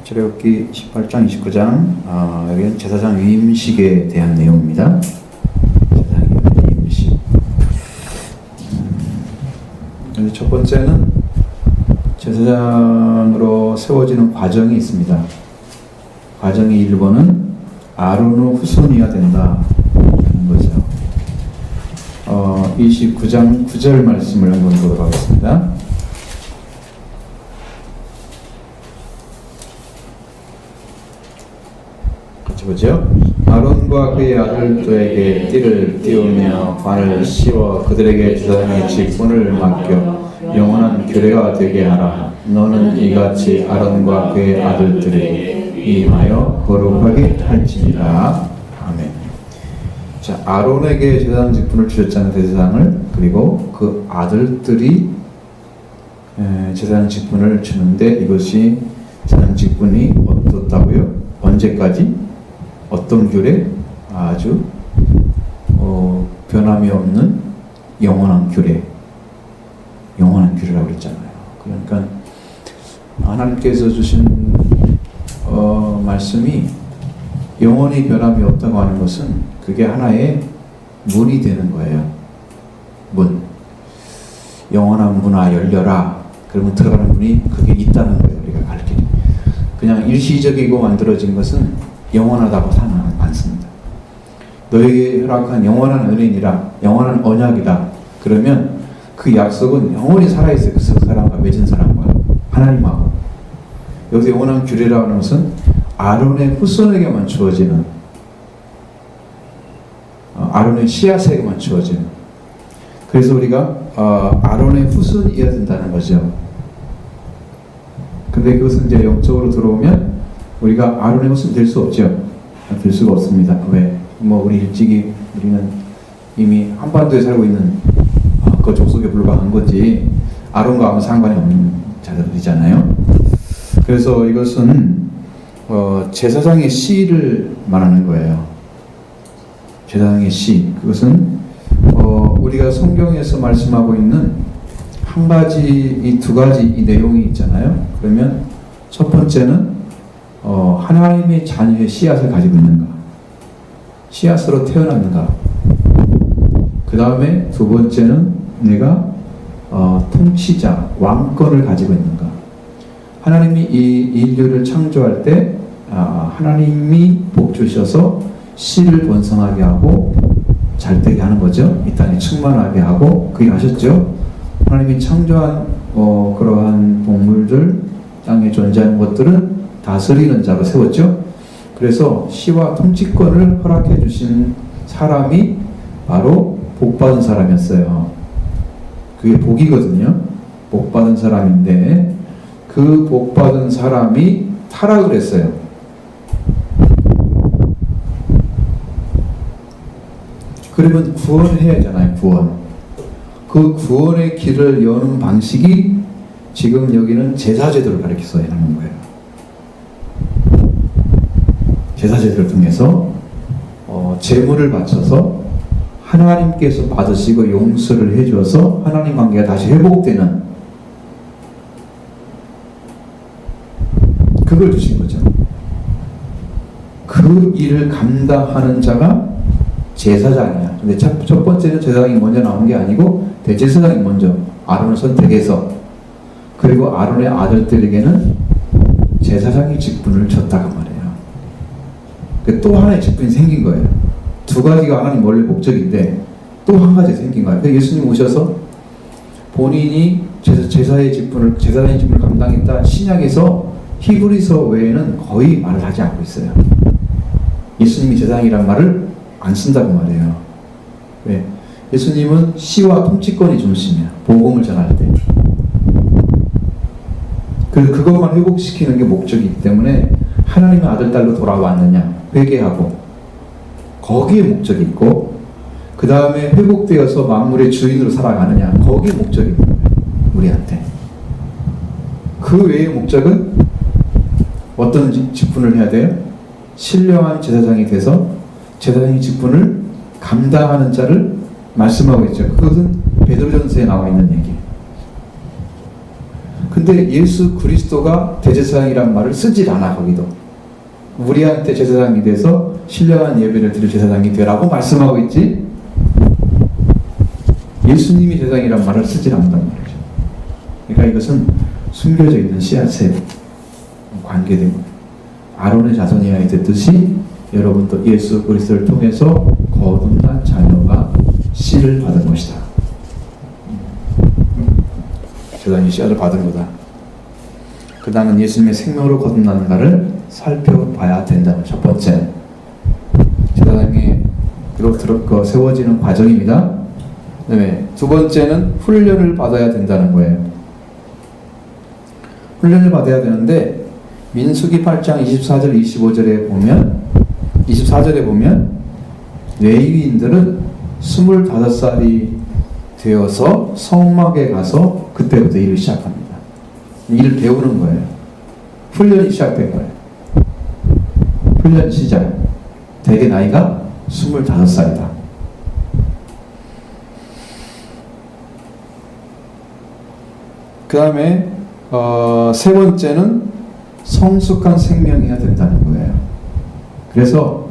출애굽기 18장, 29장, 여기는 제사장 위임식에 대한 내용입니다. 제사장 위임식. 첫 번째는 제사장으로 세워지는 과정이 있습니다. 과정의 1번은 아론의 후손이어야 된다 하는 거죠. 29장 9절 말씀을 한번 보도록 하겠습니다. 같이 보죠. 아론과 그의 아들들에게 띠를 띄우며 관을 씌워 그들에게 제사장의 직분을 맡겨 영원한 규례가 되게 하라. 너는 이같이 아론과 그의 아들들에게 임하여 거룩하게 할지니라. 아멘. 자, 아론에게 제사장 직분을 주셨잖아요. 제사장을. 그리고 그 아들들이 제사장 직분을 주는데, 이것이 제사장 직분이 어떻다고요? 언제까지? 어떤 규례? 아주 변함이 없는 영원한 규례. 영원한 규례라고 그랬잖아요. 그러니까 하나님께서 주신 말씀이 영원히 변함이 없다고 하는 것은 그게 하나의 문이 되는 거예요. 문. 영원한 문아 열려라. 그러면 들어가는 문이 그게 있다는 거예요. 우리가 갈 길이. 그냥 일시적이고 만들어진 것은 영원하다고 사는 않습니다. 너에게 허락한 영원한 은혜니라, 영원한 언약이다. 그러면 그 약속은 영원히 살아있어요. 그 사람과 맺은 사람과 하나님하고. 여기서 영원한 규례라고 하는 것은 아론의 후손에게만 주어지는, 아론의 씨앗에게만 주어지는. 그래서 우리가 아론의 후손이어야 된다는 거죠. 근데 그것은 이제 영적으로 들어오면 우리가 아론의 후손 될 수 없죠. 될 수가 없습니다. 왜? 우리 일찍이 우리는 이미 한반도에 살고 있는 그 족속에 불과한 거지 아론과 아무 상관이 없는 자들이잖아요. 그래서 이것은 제사장의 씨를 말하는 거예요. 제사장의 씨. 그것은 우리가 성경에서 말씀하고 있는 한 가지, 이 두 가지 이 내용이 있잖아요. 그러면 첫 번째는 하나님의 자녀의 씨앗을 가지고 있는가, 씨앗으로 태어났는가. 그 다음에 두 번째는 내가 통치자, 왕권을 가지고 있는가. 하나님이 이 인류를 창조할 때 하나님이 복 주셔서 씨를 번성하게 하고 잘 되게 하는 거죠. 이 땅에 충만하게 하고 그 일 하셨죠. 하나님이 창조한 그러한 동물들, 땅에 존재하는 것들은 다스리는 자로 세웠죠. 그래서 씨와 통치권을 허락해 주신 사람이 바로 복받은 사람이었어요. 그게 복이거든요. 복받은 사람인데 그 복받은 사람이 타락을 했어요. 그러면 구원해야 하잖아요. 구원. 그 구원의 길을 여는 방식이 지금 여기는 제사제도를 가르쳐서 하는 거예요. 제사제도를 통해서 제물을 바쳐서 하나님께서 받으시고 용서를 해줘서 하나님 관계가 다시 회복되는, 그걸 주신 거죠. 그 일을 감당하는 자가 제사장이야. 근데 첫 번째는 제사장이 먼저 나온 게 아니고 대제사장이 먼저 아론을 선택해서, 그리고 아론의 아들들에게는 제사장의 직분을 줬다고 말해요. 또 하나의 직분이 생긴 거예요. 두 가지가 하나님 원래 목적인데 또 한 가지 생긴 거예요. 예수님 오셔서 본인이 제사의 직분을, 제사장의 직분을 감당했다. 신약에서 히브리서 외에는 거의 말을 하지 않고 있어요. 예수님이 제사장이란 말을 안 쓴다고 말해요. 왜? 예수님은 씨와 통치권이 중심이야. 복음을 전할 때. 그래서 그것만 회복시키는 게 목적이기 때문에 하나님의 아들, 딸로 돌아왔느냐 회개하고 거기에 목적이 있고, 그 다음에 회복되어서 만물의 주인으로 살아가느냐 거기에 목적이 있는 거예요. 우리한테. 그 외의 목적은 어떤 직분을 해야 돼요? 신령한 제사장이 돼서 제사장의 직분을 감당하는 자를 말씀하고 있죠. 그것은 베드로전서에 나와 있는 얘기예요. 근데 예수 그리스도가 대제사장이란 말을 쓰질 않아. 거기도 우리한테 제사장이 돼서 신령한 예배를 드릴 제사장이 되라고 말씀하고 있지, 예수님이 제사장이란 말을 쓰질 않는단 말이죠. 그러니까 이것은 숨겨져 있는 씨앗에 관계된 거예요. 아론의 자손이야 됐듯이 여러분도 예수 그리스도를 통해서 거듭난 자녀가 씨를 받은 것이다. 제사장이 씨앗을 받은 거다. 그 다음은 예수님의 생명으로 거듭나는가를 살펴봐야 된다는 첫 번째, 제사장이 세워지는 과정입니다. 네. 두 번째는 훈련을 받아야 된다는 거예요. 훈련을 받아야 되는데 민수기 8장 24절 24절에 보면 레위인들은 25살이 되어서 성막에 가서 그때부터 일을 시작합니다. 일을 배우는 거예요. 훈련이 시작된 거예요. 훈련 시작. 대개 나이가 25살이다. 그 다음에 세 번째는 성숙한 생명이어야 된다는 거예요. 그래서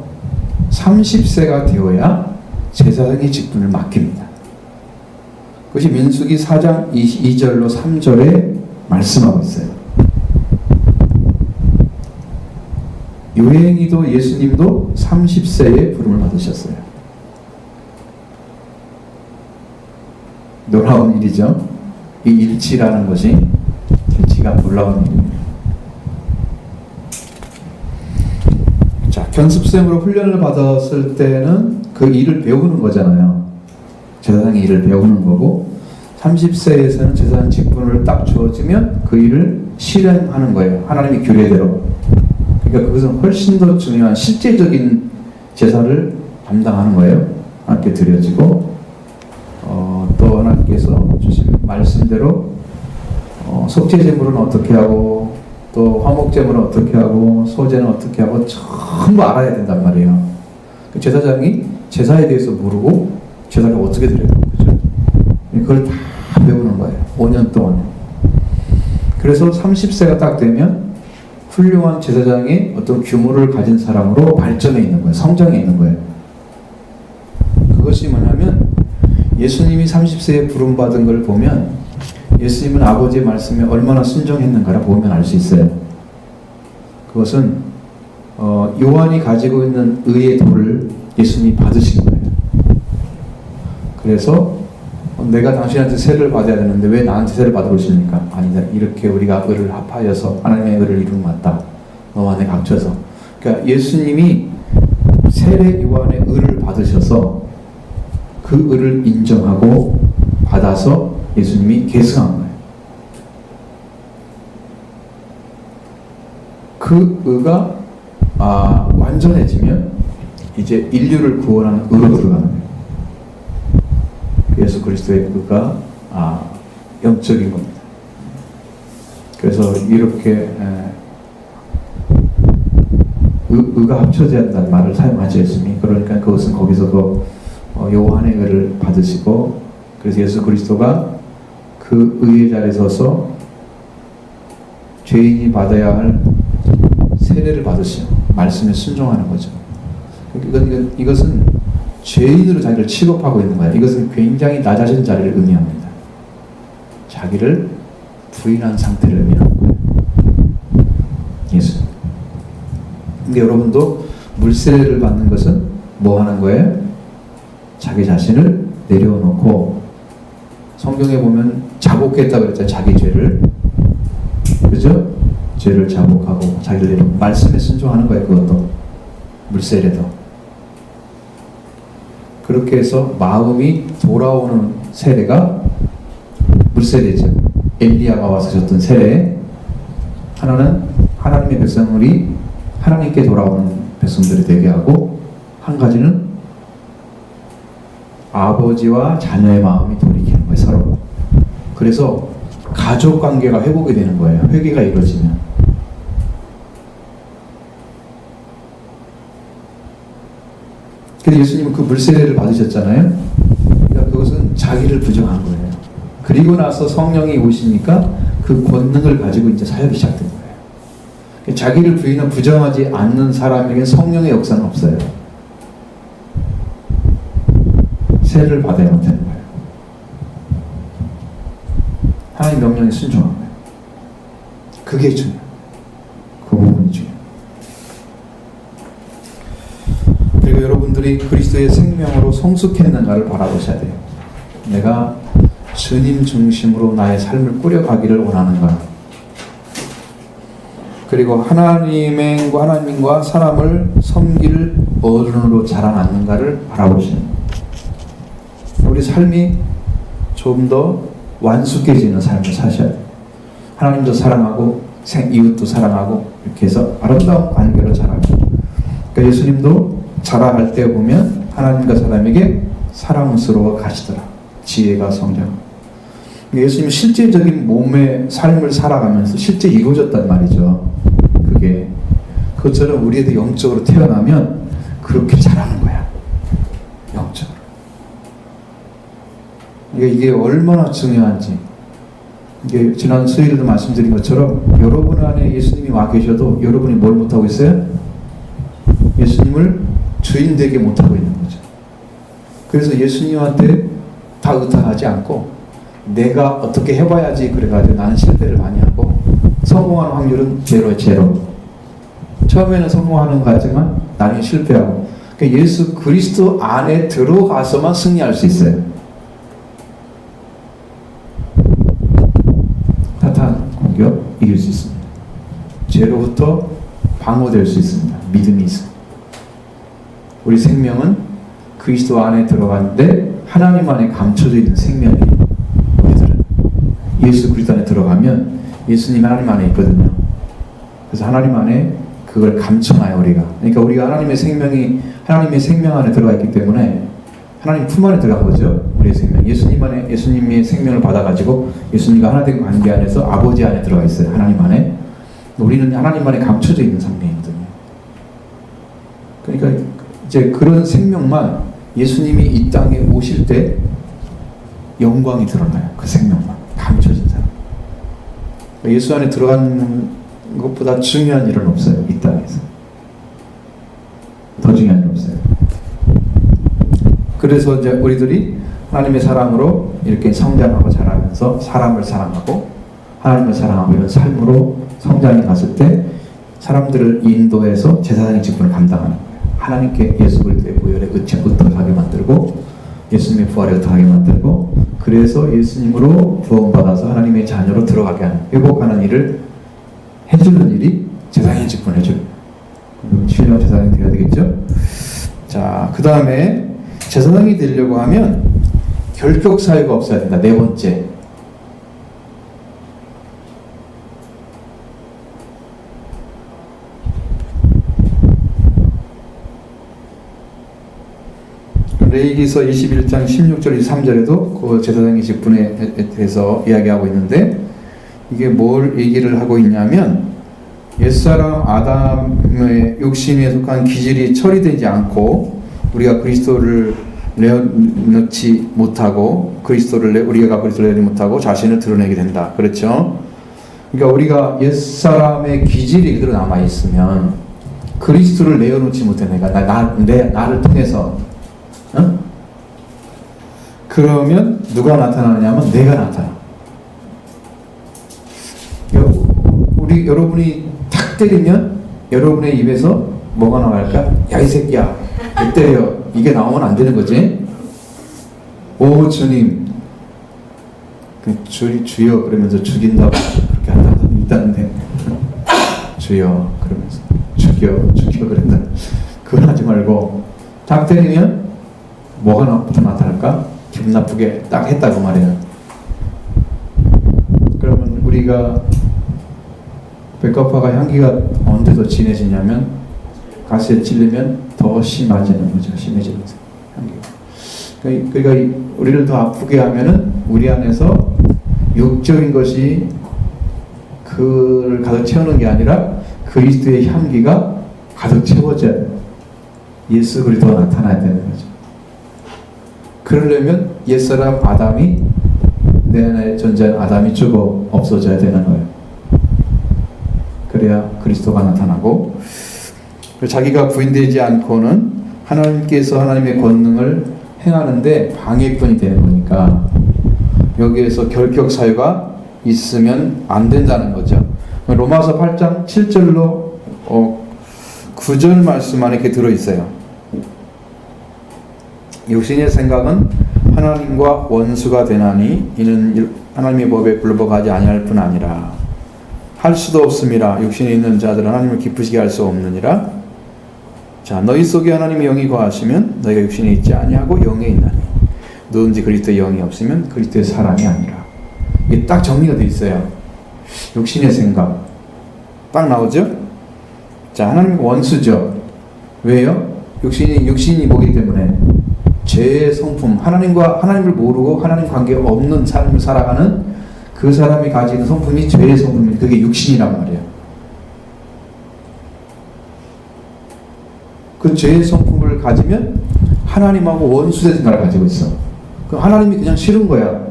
30세가 되어야 제사장의 직분을 맡깁니다. 그것이 민수기 4장 2절로 3절에 말씀하고 있어요. 요행이도 예수님도 30세에 부름을 받으셨어요. 놀라운 일이죠. 이 일치라는 것이 일치가 놀라운 일입니다. 자, 견습생으로 훈련을 받았을 때는 그 일을 배우는 거잖아요. 제사장의 일을 배우는 거고, 30세에서는 제사장 직분을 딱 주어지면 그 일을 실행하는 거예요. 하나님의 규례대로. 그러니까 그것은 훨씬 더 중요한 실제적인 제사를 담당하는 거예요. 하나님께 드려지고, 또 하나님께서 주신 말씀대로 속죄제물은 어떻게 하고, 또 화목제물은 어떻게 하고, 소제는 어떻게 하고 전부 알아야 된단 말이에요. 제사장이 제사에 대해서 모르고 제사를 어떻게 드려요? 그죠? 그걸 다 배우는 거예요. 5년 동안. 그래서 30세가 딱 되면 훌륭한 제사장의 어떤 규모를 가진 사람으로 발전해 있는 거예요. 성장해 있는 거예요. 그것이 뭐냐면 예수님이 30세에 부름받은 걸 보면 예수님은 아버지의 말씀에 얼마나 순종했는가를 보면 알 수 있어요. 그것은 요한이 가지고 있는 의의 도를 예수님이 받으신 거예요. 그래서 내가 당신한테 세를 받아야 되는데 왜 나한테 세를 받아보십니까? 아니다. 이렇게 우리가 의를 합하여서 하나님의 의를 이루는 것 같다. 너와 내가 합쳐서. 그러니까 예수님이 세례 요한의 의를 받으셔서 그 의를 인정하고 받아서 예수님이 계승한 거예요. 그 의가 완전해지면 이제 인류를 구원하는 의로 들어가는 거예요. 예수 그리스도의 의가 영적인 겁니다. 그래서 이렇게 의가 합쳐져야 한다는 말을 사용하지 예수님이. 그러니까 그것은 거기서도 요한의 의를 받으시고, 그래서 예수 그리스도가 그 의의 자리에 서서 죄인이 받아야 할 세례를 받으시고 말씀에 순종하는 거죠. 이것은 죄인으로 자기를 취급하고 있는 거예요. 이것은 굉장히 낮아진 자리를 의미합니다. 자기를 부인한 상태를 의미하는 거예요. 예수. 근데 여러분도 물세례를 받는 것은 뭐 하는 거예요? 자기 자신을 내려놓고, 성경에 보면 자복했다고 그랬잖아요. 자기 죄를. 그죠? 죄를 자복하고 자기를 내려놓고 말씀에 순종하는 거예요. 그것도. 물세례도. 그렇게 해서 마음이 돌아오는 세례가 물세례죠. 엘리야가 와서 줬던 세례. 하나는 하나님의 백성들이 하나님께 돌아오는 백성들이 되게 하고, 한 가지는 아버지와 자녀의 마음이 돌이키는 거예요. 서로. 그래서 가족 관계가 회복이 되는 거예요. 회개가 이루어지면. 근데 예수님은 그 물세례를 받으셨잖아요. 그러니까 그것은 자기를 부정한 거예요. 그리고 나서 성령이 오시니까 그 권능을 가지고 이제 사역이 시작된 거예요. 자기를 부정하지 않는 사람에게 성령의 역사는 없어요. 세를 받아야 못하는 거예요. 하나님 명령에 순종한 거예요. 그게 중요해요. 그 부분이 중요해요. 그리고 여러분들이 그리스도의 생명으로 성숙했는가를 바라보셔야 돼요. 내가 주님 중심으로 나의 삶을 꾸려가기를 원하는가. 그리고 하나님과 사람을 섬길 어른으로 자라났는가를 바라보시는 거예요. 우리 삶이 좀 더 완숙해지는 삶을 사셔야 돼요. 하나님도 사랑하고 이웃도 사랑하고 이렇게 해서 아름다운 관계로 자라고. 그러니까 예수님도 자라갈 때 보면 하나님과 사람에게 사랑스러워 가시더라. 지혜가 성장. 예수님은 실제적인 몸의 삶을 살아가면서 실제 이루어졌단 말이죠. 그것처럼 우리에도 영적으로 태어나면 그렇게 자라는 거야. 영적으로. 이게 얼마나 중요한지. 이게 지난 수요일에도 말씀드린 것처럼 여러분 안에 예수님이 와 계셔도 여러분이 뭘 못하고 있어요? 예수님을 주인 되게 못하고 있는 거죠. 그래서 예수님한테 다 의탁하지 않고 내가 어떻게 해봐야지 그래가지고 나는 실패를 많이 하고 성공하는 확률은 제로. 처음에는 성공하는 거 같지만 나중에 실패하고. 그러니까 예수 그리스도 안에 들어가서만 승리할 수 있어요. 사탄 공격 이길 수 있습니다. 죄로부터 방어될 수 있습니다. 믿음이 있습니다. 우리 생명은 그리스도 안에 들어가는데 하나님 안에 감춰져 있는 생명이에요. 우리들은 예수 그리스도 안에 들어가면 예수님 하나님 안에 있거든요. 그래서 하나님 안에 그걸 감춰놔요 우리가. 그러니까 우리가 하나님의 생명 안에 들어가 있기 때문에 하나님 품 안에 들어간 거죠. 우리의 생명. 예수님의 생명을 받아가지고 예수님과 하나 된 관계 안에서 아버지 안에 들어가 있어요. 하나님 안에. 우리는 하나님 안에 감춰져 있는 생명이거든요. 그러니까 이제 그런 생명만 예수님이 이 땅에 오실 때 영광이 드러나요. 그 생명만. 감춰진 사람. 예수 안에 들어가는 것보다 중요한 일은 없어요. 이 땅에서. 더 중요한 일 없어요. 그래서 이제 우리들이 하나님의 사랑으로 이렇게 성장하고 자라면서 사람을 사랑하고 하나님을 사랑하고 이런 삶으로 성장해 갔을 때 사람들을 인도해서 제사장의 직분을 감당하는 거예요. 하나님께 예수 그리스도의 보혈의 의체부터 하게 만들고 예수님의 부활에 의탁하게 만들고 그래서 예수님으로 구원받아서 하나님의 자녀로 들어가게 하는 회복하는 일을 해주는 일이 제사장의 직분을 해줘요. 신령한 제사장이 되어야 되겠죠? 자, 그 다음에 제사장이 되려고 하면 결격 사유가 없어야 된다. 네 번째. 레위기서 21장 16절 23절에도 그 제사장의 직분에 대해서 이야기하고 있는데 이게 뭘 얘기를 하고 있냐면 옛사람 아담의 욕심에 속한 기질이 처리되지 않고 우리가 그리스도를 내어놓지 못하고 우리가 그리스도를 내지 못하고 자신을 드러내게 된다. 그렇죠? 그러니까 우리가 옛사람의 기질이 그대로 남아있으면 그리스도를 내어놓지 못해. 나를 통해서 그러면 누가 나타나느냐면 내가 나타나. 여러분이 탁 때리면 여러분의 입에서 뭐가 나갈까? 야 이 새끼야 왜 때려? 이게 나오면 안 되는 거지. 오 주님 주여 그러면서 죽인다고 그렇게 한다고 있다는데 주여 그러면서 죽여 그런다. 그건 하지 말고 탁 때리면 뭐가 나타날까? 기분 나쁘게 딱 했다고 말이에요. 그러면 우리가 백과파가 향기가 언제 더 진해지냐면 가시에 찔리면 더 심해지는 거죠. 심해지는 향기가. 그러니까 우리를 더 아프게 하면은 우리 안에서 육적인 것이 그를 가득 채우는 게 아니라 그리스도의 향기가 가득 채워져야 돼요. 예수 그리스도가 나타나야 되는 거죠. 그러려면 옛사람 아담이 내 안에 존재하는 아담이 죽어 없어져야 되는 거예요. 그래야 그리스도가 나타나고, 자기가 부인되지 않고는 하나님께서 하나님의 권능을 행하는데 방해꾼이 되는 거니까 여기에서 결격 사유가 있으면 안 된다는 거죠. 로마서 8장 7절로 9절 말씀 안에 이렇게 들어있어요. 육신의 생각은 하나님과 원수가 되나니 이는 하나님의 법에 불복하지 아니할 뿐 아니라 할 수도 없음이라. 육신에 있는 자들은 하나님을 기쁘시게 할 수 없느니라. 자, 너희 속에 하나님의 영이 거하시면 너희가 육신에 있지 아니하고 영에 있나니 누구든지 그리스도의 영이 없으면 그리스도의 사람이 아니라. 이게 딱 정리가 되어 있어요. 육신의 생각 딱 나오죠? 자, 하나님의 원수죠. 왜요? 육신이 뭐기 때문에 죄의 성품, 하나님을 모르고 하나님 관계 없는 삶을 살아가는 그 사람이 가지는 성품이 죄의 성품입니다. 그게 육신이란 말이에요. 그 죄의 성품을 가지면 하나님하고 원수의 생각을 가지고 있어. 그럼 하나님이 그냥 싫은 거야.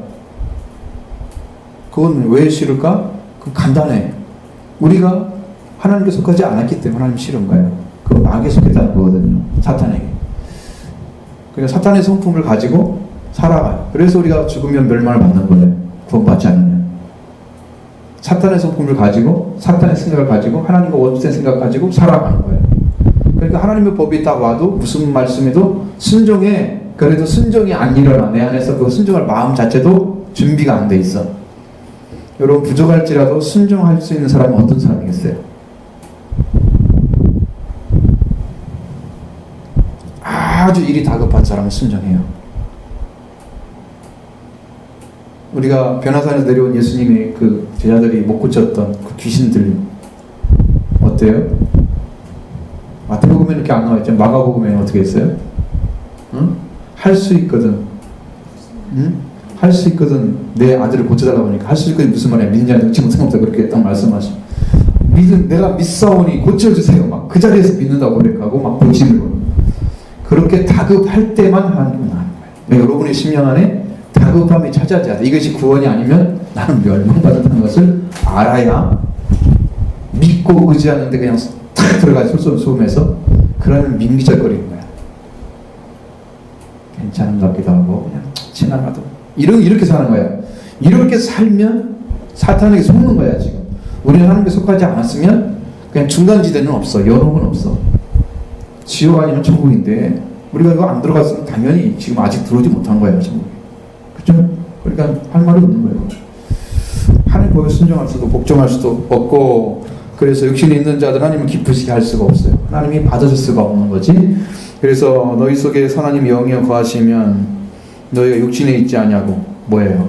그건 왜 싫을까? 그건 간단해. 우리가 하나님께 속하지 않았기 때문에 하나님 싫은 거예요. 그건 악에 속했다는 거거든요. 사탄에게. 그러니까 사탄의 성품을 가지고 살아가요. 그래서 우리가 죽으면 멸망을 받는 거예요. 구원받지 않으면. 사탄의 성품을 가지고, 사탄의 생각을 가지고, 하나님과 원수의 생각을 가지고 살아가는 거예요. 그러니까 하나님의 법이 딱 와도 무슨 말씀에도 순종해. 그래도 순종이 안 일어나. 내 안에서 그 순종할 마음 자체도 준비가 안 돼 있어. 여러분, 부족할지라도 순종할 수 있는 사람은 어떤 사람이겠어요? 아주 일이 다급한 사람은 순종해요. 우리가 변화산에서 내려온 예수님의 그 제자들이 못 고쳤던 그 귀신들 어때요? 마태복음에 이렇게 안 나와있죠. 마가복음에 어떻게 했어요? 응? 할 수 있거든. 응? 할 수 있거든. 내 아들을 고쳐달라고 하니까 할 수 있거든 무슨 말이야? 믿는 자는 능치 못한 없다. 그렇게 딱 말씀하시고, 내가 믿사오니 고쳐주세요. 막 그 자리에서 믿는다고 고백하고 막 고치는. 그렇게 다급할 때만 하는 거예요. 여러분의 심령 안에 다급함이 찾아져야 돼. 이것이 구원이 아니면 나는 멸망받았다는 것을 알아야, 믿고 의지하는데 그냥 탁 들어가서 솔솔수음해서 그러면 민기적거리는 거야. 괜찮은 것 같기도 하고 그냥 지나가도 이렇게 사는 거야. 이렇게 살면 사탄에게 속는 거야. 지금 우리는 하나님께 속하지 않았으면 그냥 중간지대는 없어. 연옥은 없어. 지옥 아니면 천국인데 우리가 이거 안 들어갔으면 당연히 지금 아직 들어오지 못한 거예요. 천국에. 그렇죠? 그러니까 할 말이 없는 거예요. 하나님 법에 순종할 수도 복종할 수도 없고, 그래서 육신에 있는 자들 하나님을 기쁘시게 할 수가 없어요. 하나님이 받아줄 수가 없는 거지. 그래서 너희 속에 하나님 영이 거하시면 너희가 육신에 있지 않냐고. 뭐예요?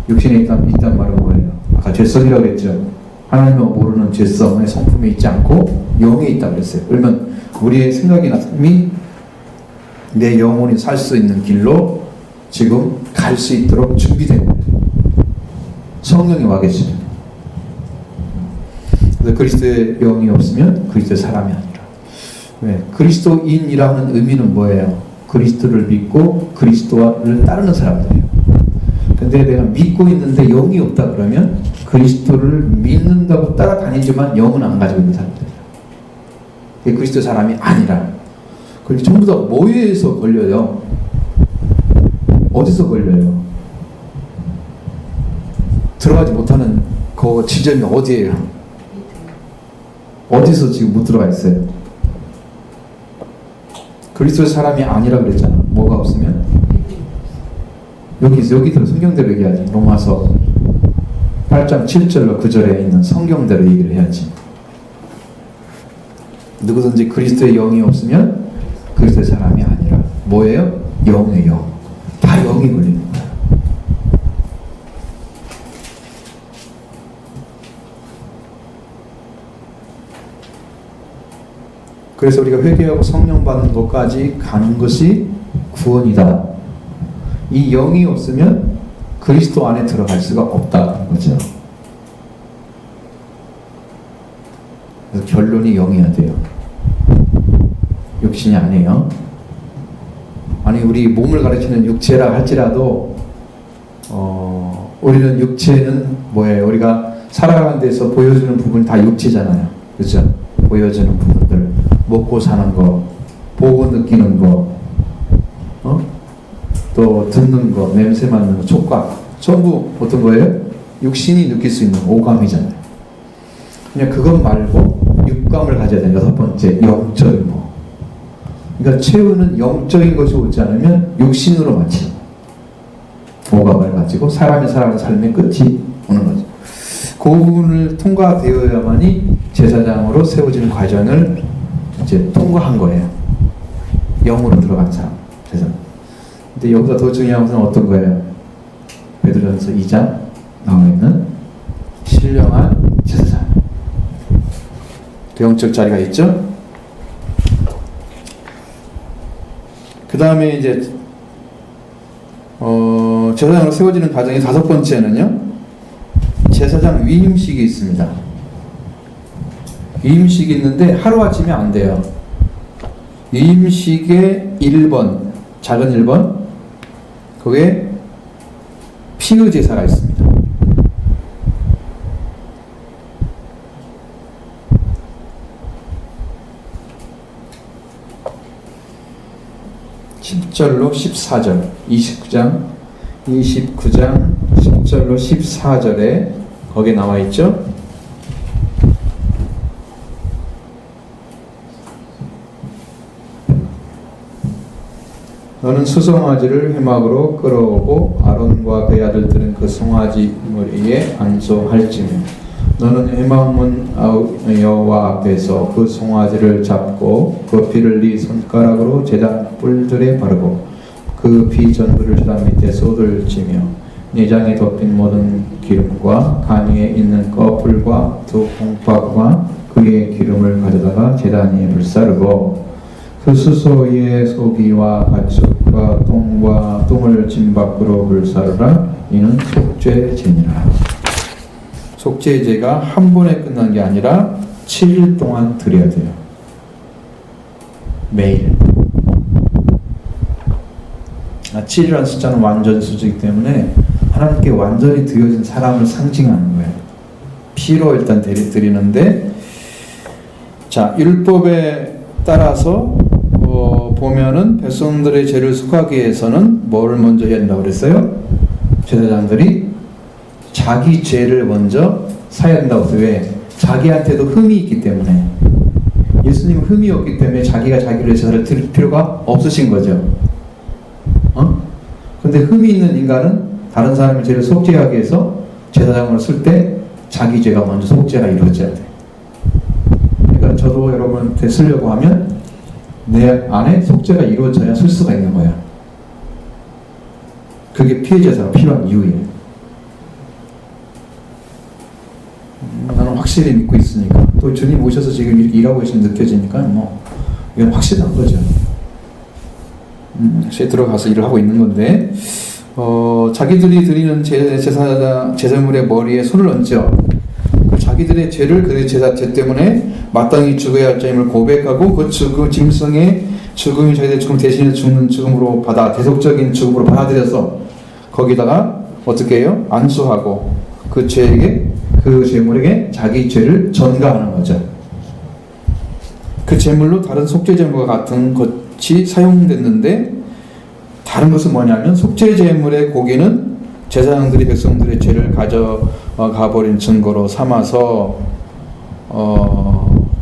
육신에 있단 말은 뭐예요? 아까 죄성이라고 했죠. 하나님을 모르는 죄성의 성품이 있지 않고 영에 있다고 그랬어요. 그러면 우리의 생각이나 삶이 내 영혼이 살 수 있는 길로 지금 갈 수 있도록 준비된 거예요. 성령이 와 계시면. 그래서 그리스도의 영이 없으면 그리스도의 사람이 아니라. 왜? 그리스도인이라는 의미는 뭐예요? 그리스도를 믿고 그리스도를 따르는 사람들이에요. 근데 내가 믿고 있는데 영이 없다 그러면 그리스도를 믿는다고 따라다니지만 영은 안 가지고 있는 사람들이에요. 그리스도 사람이 아니라. 그리고 전부 다 뭐에서 걸려요? 어디서 걸려요? 들어가지 못하는 그 지점이 어디예요? 어디서 지금 못 들어가 있어요? 그리스도의 사람이 아니라 그랬잖아. 뭐가 없으면? 여기대로 성경대로 얘기하지. 로마서 8장 7절과 9절에 있는 성경대로 얘기를 해야지. 누구든지 그리스도의 영이 없으면 그리스도의 사람이 아니라. 뭐예요? 영의 영. 다 영이 걸리는 거야. 그래서 우리가 회개하고 성령 받는 것까지 가는 것이 구원이다. 이 영이 없으면 그리스도 안에 들어갈 수가 없다는 거죠. 그래서 결론이 영이어야 돼요. 육신이 아니에요. 아니 우리 몸을 가르치는 육체라 할지라도 우리는 육체는 뭐예요? 우리가 살아가는 데서 보여주는 부분이 다 육체잖아요. 그렇죠? 보여주는 부분들, 먹고 사는 거, 보고 느끼는 거, 또 듣는 거, 냄새 맡는 거, 촉각, 전부 어떤 거예요? 육신이 느낄 수 있는 오감이잖아요. 그냥 그것 말고 육감을 가져야 돼요. 여섯 번째, 영적인 거. 그러니까 최후는 영적인 것이 오지 않으면 육신으로 마치 오감을 가지고 사람이 살아가는 삶의 끝이 오는 거죠. 그 부분을 통과되어야만이 제사장으로 세워지는 과정을 이제 통과한 거예요. 영으로 들어간 사람, 제사장. 근데 여기서 더 중요한 것은 어떤 거예요? 베드로전서 2장 나와 있는 신령한 제사장. 영적 자리가 있죠. 그 다음에 이제 제사장으로 세워지는 과정의 다섯 번째는요, 제사장 위임식이 있습니다. 위임식이 있는데 하루아침에 안 돼요. 위임식의 1번, 작은 1번, 거기에 피의 제사가 있습니다. (10절로 14절) 29장 10절로 14절에 거기에 나와 있죠. 너는 수송아지를 회막으로 끌어오고 아론과 그의 아들들은 그 송아지 머리에 안수할지며 너는 회막문 여호와 앞에서 그 송아지를 잡고 그 피를 네 손가락으로 제단 뿔들에 바르고 그 피 전부를 제단 밑에 쏟을지며 내장에 덮인 모든 기름과 간 위에 있는 꺼풀과 두 콩팥과 그의 기름을 가져다가 제단 위에 불사르고 그 수소의 소기와 가축과 똥과 똥을 진 밖으로 불사르라. 이는 속죄제니라. 속죄제가 한 번에 끝난 게 아니라 7일 동안 드려야 돼요. 매일. 7이라는 숫자는 완전 수이기 때문에 하나님께 완전히 드려진 사람을 상징하는 거예요. 피로 일단 드리는데, 자, 율법에 따라서 보면은 백성들의 죄를 속하기 위해서는 뭐를 먼저 해야 된다고 그랬어요? 제사장들이 자기 죄를 먼저 사야 된다고 했어요. 왜? 자기한테도 흠이 있기 때문에. 예수님은 흠이 없기 때문에 자기가 자기를 제사를 드릴 필요가 없으신 거죠. 근데 흠이 있는 인간은 다른 사람의 죄를 속죄하기 위해서 제사장을 쓸 때 자기 죄가 먼저 속죄가 이루어져야 돼. 그러니까 저도 여러분한테 쓰려고 하면 내 안에 속죄가 이루어져야 쓸 수가 있는 거야. 그게 피해 제사가 필요한 이유예요. 나는 확실히 믿고 있으니까, 또 주님 오셔서 지금 이렇게 일하고 계신 느껴지니까 뭐 이건 확실한 거죠. 다시 들어가서 일을 하고 있는 건데, 자기들이 드리는 제사물의 머리에 손을 얹죠. 자기들의 죄를 그 죄 때문에 마땅히 죽어야 할 자임을 고백하고 그 짐승의 죽음이 자기들의 죽음 대신에 죽는 죽음으로 대속적인 죽음으로 받아들여서 거기다가 어떻게 해요? 안수하고 그 제물에게 자기 죄를 전가하는 거죠. 그 제물로 다른 속죄 제물과 같은 것이 사용됐는데, 다른 것은 뭐냐면 속죄 제물의 고기는 제사장들이 백성들의 죄를 가져가 버린 증거로 삼아서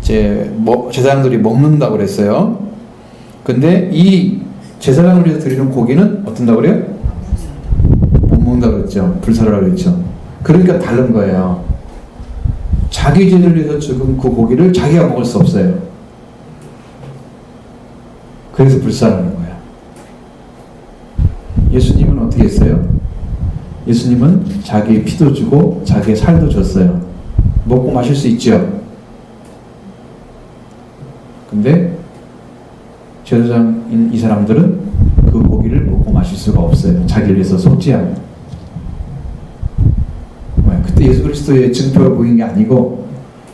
제사장들이 먹는다고 그랬어요. 근데 이 제사장을 위해서 드리는 고기는 어떤다고 그래요? 못 먹는다고 그랬죠. 불사르라고 그랬죠. 그러니까 다른 거예요. 자기 죄를 위해서 죽은 그 고기를 자기가 먹을 수 없어요. 그래서 불사르는 거예요. 예수님은 어떻게 했어요? 예수님은 자기의 피도 주고 자기의 살도 줬어요. 먹고 마실 수 있죠. 근데 제사장인 이 사람들은 그 고기를 먹고 마실 수가 없어요. 자기를 위해서 속죄하는. 그때 예수 그리스도의 증표가 보인 게 아니고,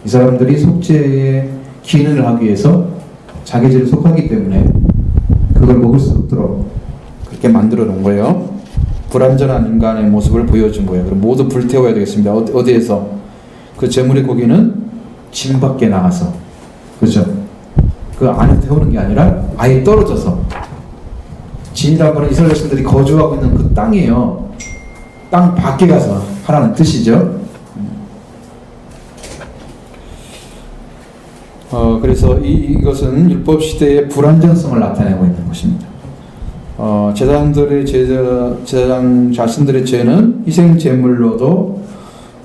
이 사람들이 속죄의 기능을 하기 위해서 자기 죄를 속하기 때문에 그걸 먹을 수 없도록 그렇게 만들어 놓은 거예요. 불완전한 인간의 모습을 보여준 거예요. 그럼 모두 불태워야 되겠습니다. 어디에서? 그 제물의 고기는 진 밖에 나가서, 그죠? 그 안에 태우는 게 아니라 아예 떨어져서. 진이라는 건 이스라엘 백성들이 거주하고 있는 그 땅이에요. 땅 밖에 가서 하라는 뜻이죠. 그래서 이것은 율법 시대의 불완전성을 나타내고 있는 것입니다. 제사장 자신들의 죄는 희생 제물로도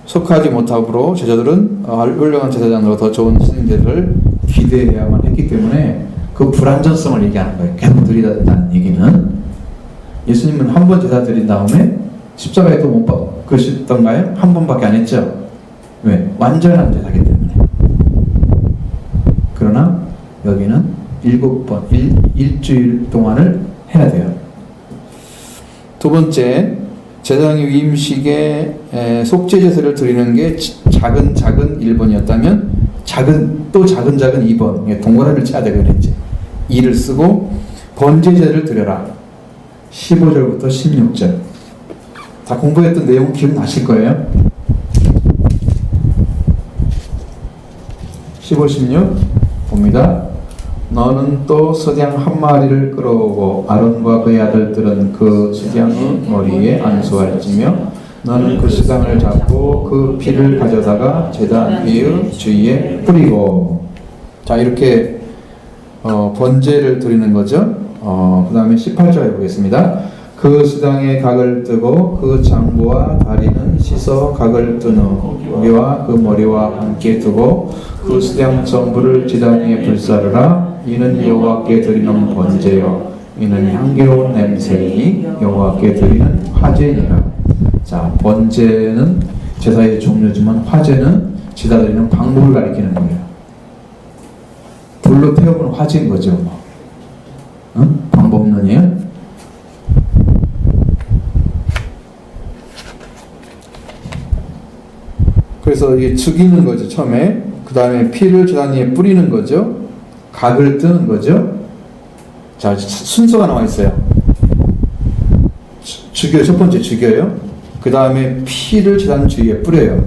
속하지 못하므로 제자들은 훌륭한 제사장으로 더 좋은 희생제를 기대해야만 했기 때문에 그 불완전성을 얘기하는 거예요. 계속 드리다 된다는 얘기는. 예수님은 한 번 제사 드린 다음에 십자가에 또 못 박으셨던가요? 한 번밖에 안 했죠. 왜? 완전한 제사기 때문에. 그러나 여기는 7번, 일주일 동안을 해야 돼요. 두 번째, 제사장의 위임식에 속죄제사를 드리는 게 작은 1번이었다면 작은 2번, 동그라미를 쳐야 되겠지. 2를 쓰고 번제제를 드려라. 15절부터 16절. 다 공부했던 내용 기억나실 거예요. 15, 16 봅니다. 너는 또 수장 한 마리를 끌어오고 아론과 그의 아들들은 그 수장의 머리에 안수할지며 너는 그 수장을 잡고 그 피를 가져다가 제단 위의 주위에 뿌리고. 자, 이렇게 번제를 드리는 거죠. 그 다음에 18절 해보겠습니다. 그 수장의 각을 뜨고 그 장부와 다리는 씻어 각을 뜬 후 고기와 그 머리와 함께 두고 그 수장 전부를 제단 위에 불사르라. 이는 여호와께 드리는 번제요 이는 향기로운 냄새이니 여호와께 드리는 화제니라. 자, 번제는 제사의 종류지만 화제는 제사 드리는 방법을 가리키는 거예요. 불로 태우면 화제인 거죠. 응? 방법론이에요. 그래서 이게 죽이는 거죠, 처음에. 그 다음에 피를 제단 위에 뿌리는 거죠. 각을 뜨는 거죠. 자, 순서가 나와 있어요. 죽여요. 첫 번째 죽여요. 그 다음에 피를 제단 주위에 뿌려요.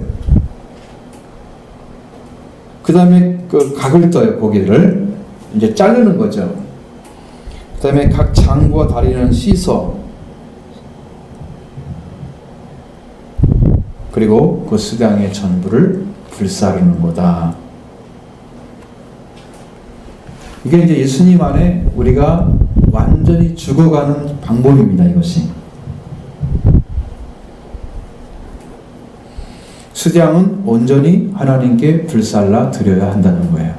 그 다음에 그 각을 떠요. 고기를 이제 자르는 거죠. 그 다음에 각 장부와 다리는 씻어. 그리고 그 수장의 전부를 불사르는 거다. 이게 이제 예수님 안에 우리가 완전히 죽어가는 방법입니다. 이것이. 수장은 온전히 하나님께 불살라 드려야 한다는 거예요.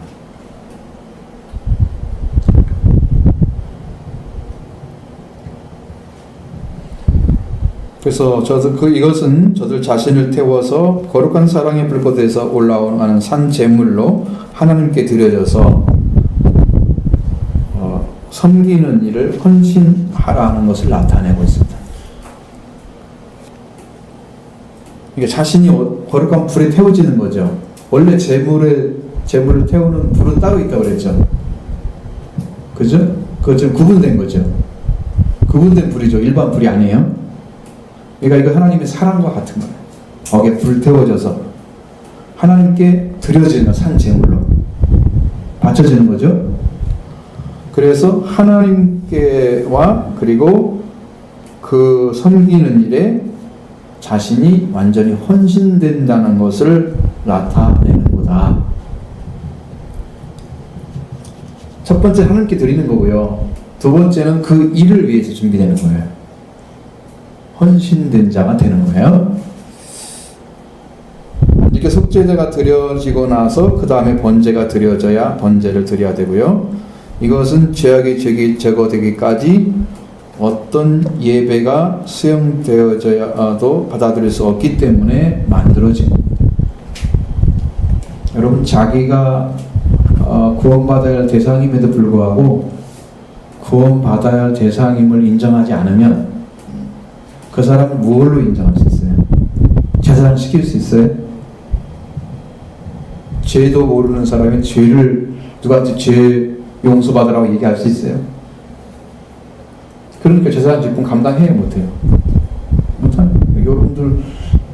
그래서 이것은 저들 자신을 태워서 거룩한 사랑의 불꽃에서 올라오는 산 제물로 하나님께 드려져서 섬기는 일을 헌신하라는 것을 나타내고 있습니다. 이게 자신이 거룩한 불에 태워지는 거죠. 원래 제물을 태우는 불은 따로 있다고 그랬죠. 그죠? 그거 지금 구분된 거죠. 구분된 불이죠. 일반 불이 아니에요. 그러니까 이거 하나님의 사랑과 같은 거예요. 거기에 불태워져서 하나님께 드려지는 산 제물로 바쳐지는 거죠. 그래서 하나님께와 그리고 그 섬기는 일에 자신이 완전히 헌신된다는 것을 나타내는 거다. 첫 번째 하나님께 드리는 거고요. 두 번째는 그 일을 위해서 준비되는 거예요. 헌신된 자가 되는 거예요. 이렇게 속죄제가 드려지고 나서 그 다음에 번제가 드려져야 번제를 드려야 되고요. 이것은 죄악이 제거되기까지 어떤 예배가 수용되어져야도 받아들일 수 없기 때문에 만들어진 겁니다. 여러분, 자기가 구원받아야 할 대상임에도 불구하고 구원받아야 할 대상임을 인정하지 않으면 그 사람은 무엇로 인정할 수 있어요? 제사장 시킬 수 있어요? 죄도 모르는 사람이 죄를 누구한테 죄 용서받으라고 얘기할 수 있어요? 그러니까 제사장 직분 감당해요, 못해요? 여러분들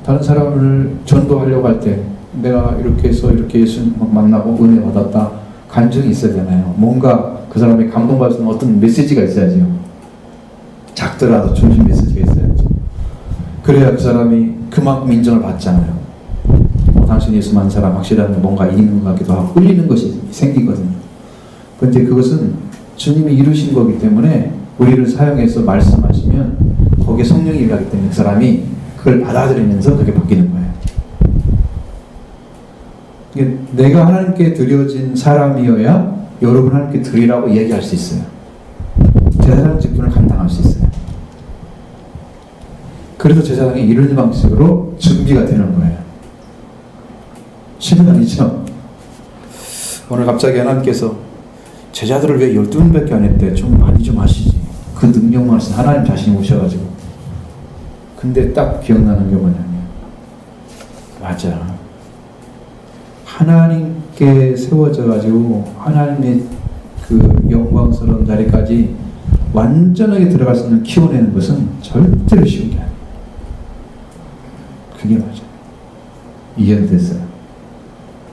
다른 사람을 전도하려고 할 때 내가 이렇게 해서 이렇게 예수 만나고 은혜 받았다 간증이 있어야 되나요? 뭔가 그 사람이 감동받을 수 있는 어떤 메시지가 있어야죠. 작더라도 중심 메시지가 있어야죠. 그래야 그 사람이 그만큼 인정을 받잖아요. 당신 예수 만난 사람 확실하면 뭔가 이기는 것 같기도 하고 끌리는 것이 생기거든요. 그런데 그것은 주님이 이루신 거기 때문에 우리를 사용해서 말씀하시면 거기에 성령이 일하기 때문에 그 사람이 그걸 받아들이면서 그게 바뀌는 거예요. 내가 하나님께 드려진 사람이어야 여러분 하나님께 드리라고 얘기할 수 있어요. 제사장 직분을 감당할 수 있어요. 그래서 제사장이 이런 방식으로 준비가 되는 거예요. 쉬운 아니죠? 오늘 갑자기 하나님께서 제자들을 왜 12명밖에 안 했대? 좀 많이 좀 하시지. 그 능력만 하신 하나님 자신이 오셔가지고. 근데 딱 기억나는 게 뭐냐면 맞아. 하나님께 세워져가지고 하나님의 그 영광스러운 자리까지 완전하게 들어갈 수 있는 키워내는 것은 절대로 쉬운 게 아니에요. 그게 맞아요. 이해는 됐어요.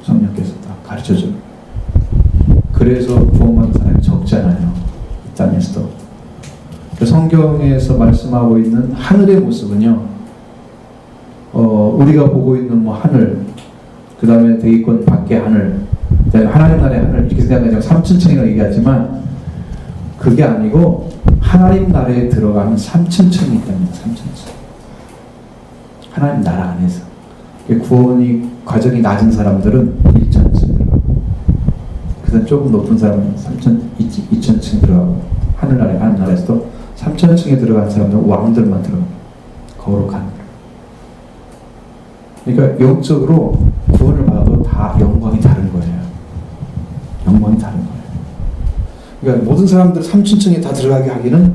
성령께서 다 가르쳐줘요. 그래서 구원받는 사람이 적잖아요. 이 땅에서도. 성경에서 말씀하고 있는 하늘의 모습은요, 우리가 보고 있는 뭐 하늘, 그 다음에 대기권 밖의 하늘, 하나님 나라의 하늘, 이렇게 생각하면 3층이라고 얘기하지만, 그게 아니고, 하나님 나라에 들어가는 3층이 있답니다. 3층. 하나님 나라 안에서. 구원이, 과정이 낮은 사람들은 1,000층 들어가고, 그 다음 조금 높은 사람은 2,000층 들어가고, 하나님 나라에서도 3,000층에 들어간 사람들은 왕들만 들어갑니다. 거룩한. 그러니까 영적으로 구원을 받아도 다 영광이 다른 거예요. 영광이 다른 거예요. 그러니까 모든 사람들 3,000층에 다 들어가게 하기는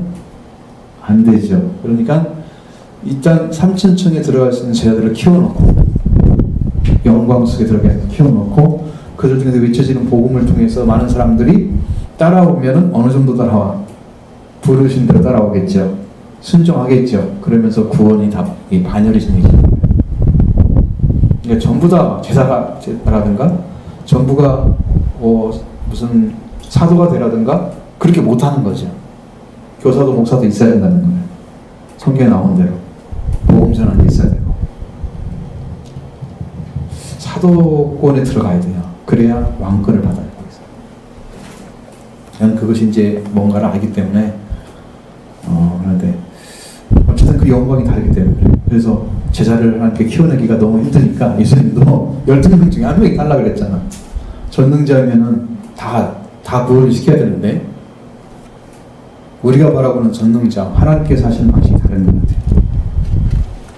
안 되죠. 그러니까 일단 3,000층에 들어갈 수 있는 제자들을 키워놓고 영광 속에 들어가서 키워놓고 그들 중에서 외쳐지는 복음을 통해서 많은 사람들이 따라오면은 어느 정도 따라와? 부르신 대로 따라오겠죠. 순종하겠죠. 그러면서 구원이 다 반열이 정해지는 거예요. 그러니까 전부 다 제사라든가 전부가 무슨 사도가 되라든가 그렇게 못하는 거죠. 교사도 목사도 있어야 된다는 거예요. 성경에 나온 대로 복음 전환이 있어야 되고 사도권에 들어가야 돼요. 그래야 왕권을 받아요. 저는 그것이 이제 뭔가를 알기 때문에 그런데 어쨌든 그 영광이 다르기 때문에 그래서 제자를 하나님께 키워내기가 너무 힘드니까 예수님도 12명 중에 한 명이 달라고 그랬잖아. 전능자면은 다 구원을 시켜야 되는데 우리가 바라보는 전능자 하나님께서 하시는 방식이 다른 것 같아요.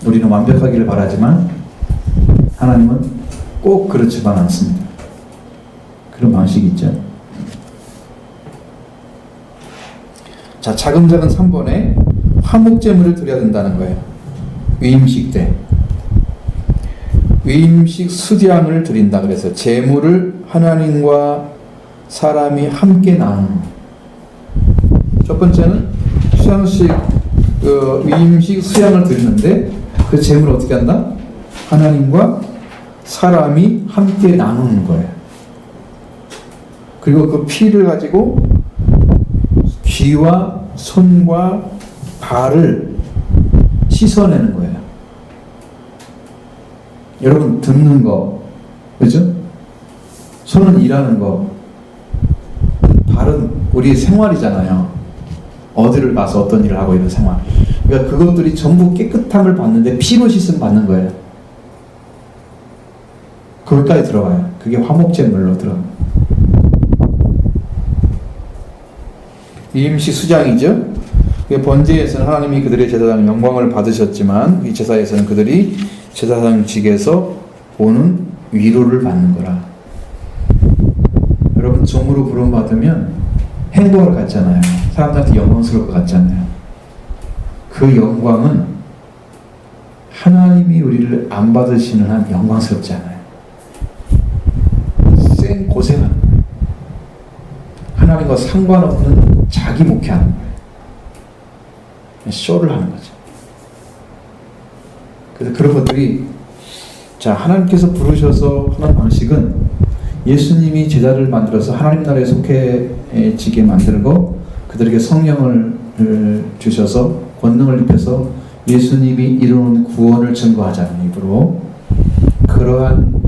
우리는 완벽하기를 바라지만 하나님은 꼭 그렇지만 않습니다. 그런 방식이 있죠. 자, 차근차근 3번에 화목제물을 드려야 된다는 거예요. 위임식 때. 위임식 수량을 드린다 그래서 제물을 하나님과 사람이 함께 나누는. 첫 번째는 수양식, 위임식 수양을 드리는데 그 제물을 어떻게 한다? 하나님과 사람이 함께 나누는 거예요. 그리고 그 피를 가지고 귀와 손과 발을 씻어내는 거예요. 여러분 듣는 거, 그죠? 손은 일하는 거, 발은 우리 생활이잖아요. 어디를 가서 어떤 일을 하고 있는 생활. 그러니까 그것들이 전부 깨끗함을 받는데 피로 씻음 받는 거예요. 그것까지 들어가요. 그게 화목제물로 들어갑니다. 위임식 수장이죠. 번제에서는 하나님이 그들의 제사장 영광을 받으셨지만 이 제사에서는 그들이 제사장직에서 오는 위로를 받는 거라. 여러분 종으로 부름받으면 행복을 갖잖아요. 사람들한테 영광스러울 것 같잖아요. 그 영광은 하나님이 우리를 안 받으시는 한 영광스럽지 않아요. 쌩 고생하는 거예요. 하나님과 상관없는 자기 목회하는 거예요. 쇼를 하는 거죠. 그래서 그런 것들이 자 하나님께서 부르셔서 하는 방식은 예수님이 제자를 만들어서 하나님 나라에 속해지게 만들고 그들에게 성령을 주셔서 권능을 입혀서 예수님이 이루는 구원을 증거하자는 입으로 그러한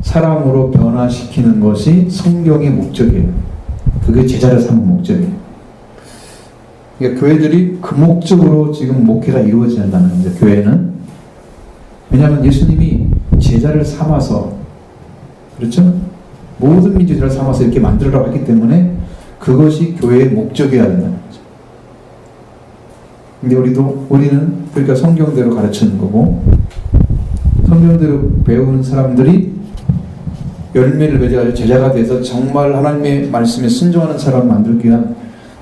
사람으로 변화시키는 것이 성경의 목적이에요. 그게 제자를 삼는 목적이에요. 그러니까 교회들이 그 목적으로 지금 목회가 이루어져야 한다는 거죠. 교회는. 왜냐하면 예수님이 제자를 삼아서 그렇죠? 모든 민족들을 삼아서 이렇게 만들으라고 했기 때문에 그것이 교회의 목적이어야 된다는 거죠. 근데 우리는 그러니까 성경대로 가르치는 거고 성경대로 배우는 사람들이 열매를 맺어가지고 제자가 돼서 정말 하나님의 말씀에 순종하는 사람 만들기 위한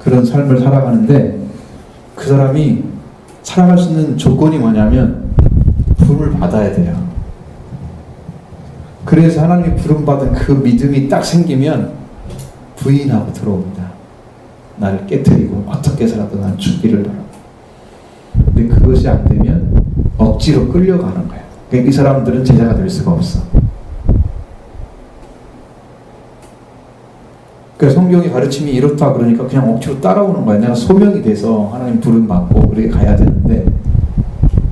그런 삶을 살아가는데 그 사람이 살아갈 수 있는 조건이 뭐냐면 부름을 받아야 돼요. 그래서 하나님의 부름받은 그 믿음이 딱 생기면 부인하고 들어옵니다. 나를 깨뜨리고 어떻게 해서라도 난 죽기를 바라고. 근데 그것이 안 되면 억지로 끌려가는 거예요. 그러니까 이 사람들은 제자가 될 수가 없어. 그러니까 성경의 가르침이 이렇다 그러니까 그냥 억지로 따라오는 거야. 내가 소명이 돼서 하나님 부름받고 그렇게 가야 되는데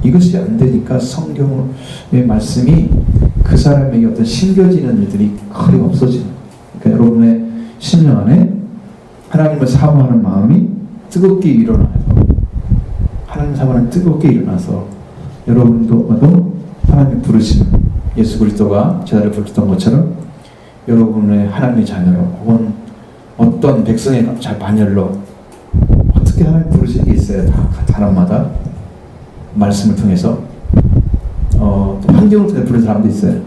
이것이 안 되니까 성경의 말씀이 그 사람에게 어떤 심겨지는 일들이 거의 없어지는 거예요. 그러니까 여러분의 심령 안에 하나님을 사모하는 마음이 뜨겁게 일어나서 하나님 사모하는 뜨겁게 일어나서 여러분도 하나님이 부르시는 예수 그리스도가 제자를 부르셨던 것처럼 여러분의 하나님의 자녀로 혹은 어떤 백성의 반열로 어떻게 하나님 부르시는 게 있어요. 다 사람마다 말씀을 통해서 또 환경을 통해 부르는 사람도 있어요.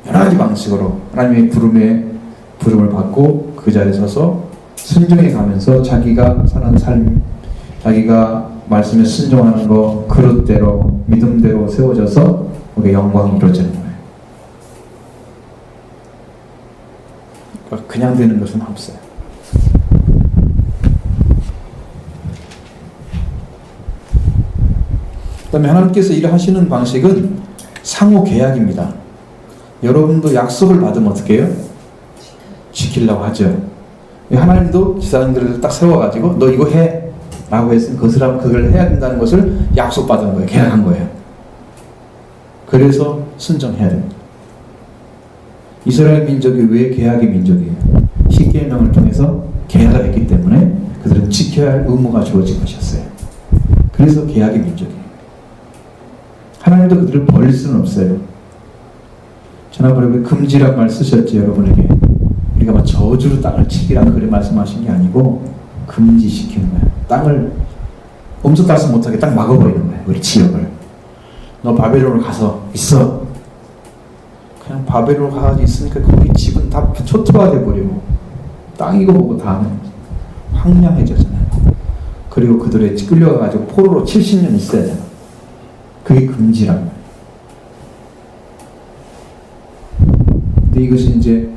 여러 가지 방식으로 하나님의 부름을 받고 그 자리에 서서 순종해 가면서 자기가 사는 삶, 자기가 말씀에 순종하는 거 그릇대로 믿음대로 세워져서 거기에 영광이 이루어지는 거예요. 그러니까 그냥 되는 것은 없어요. 그 다음에 하나님께서 일하시는 방식은 상호 계약입니다. 여러분도 약속을 받으면 어떻게 해요? 지키려고 하죠. 하나님도 지사님들을 딱 세워가지고 너 이거 해 라고 했으면 그걸 해야 된다는 것을 약속받은 거예요. 계약한 거예요. 그래서 순종해야 됩니다. 이스라엘 민족이 왜 계약의 민족이에요? 십계명을 통해서 계약을 했기 때문에 그들은 지켜야 할 의무가 주어진 것이었어요. 그래서 계약의 민족이에요. 하나님도 그들을 버릴 수는 없어요. 지난번에 금지란 말 쓰셨지 여러분에게. 우리가 막 저주로 땅을 치기라 그래 말씀하신 게 아니고 금지시키는 거예요. 땅을 엄청 따서 못하게 딱 막아버리는 거예요. 우리 지역을. 너 바벨론으로 가서 있어. 그냥 바벨론으로 가가지고 있으니까 거기 집은 다 초토화 돼버리고 땅 이거 보고 다음에 황량해졌잖아요. 그리고 그들의 끌려가가지고 포로로 70년 있어야 되나. 그게 금지란 거예요. 근데 이것이 이제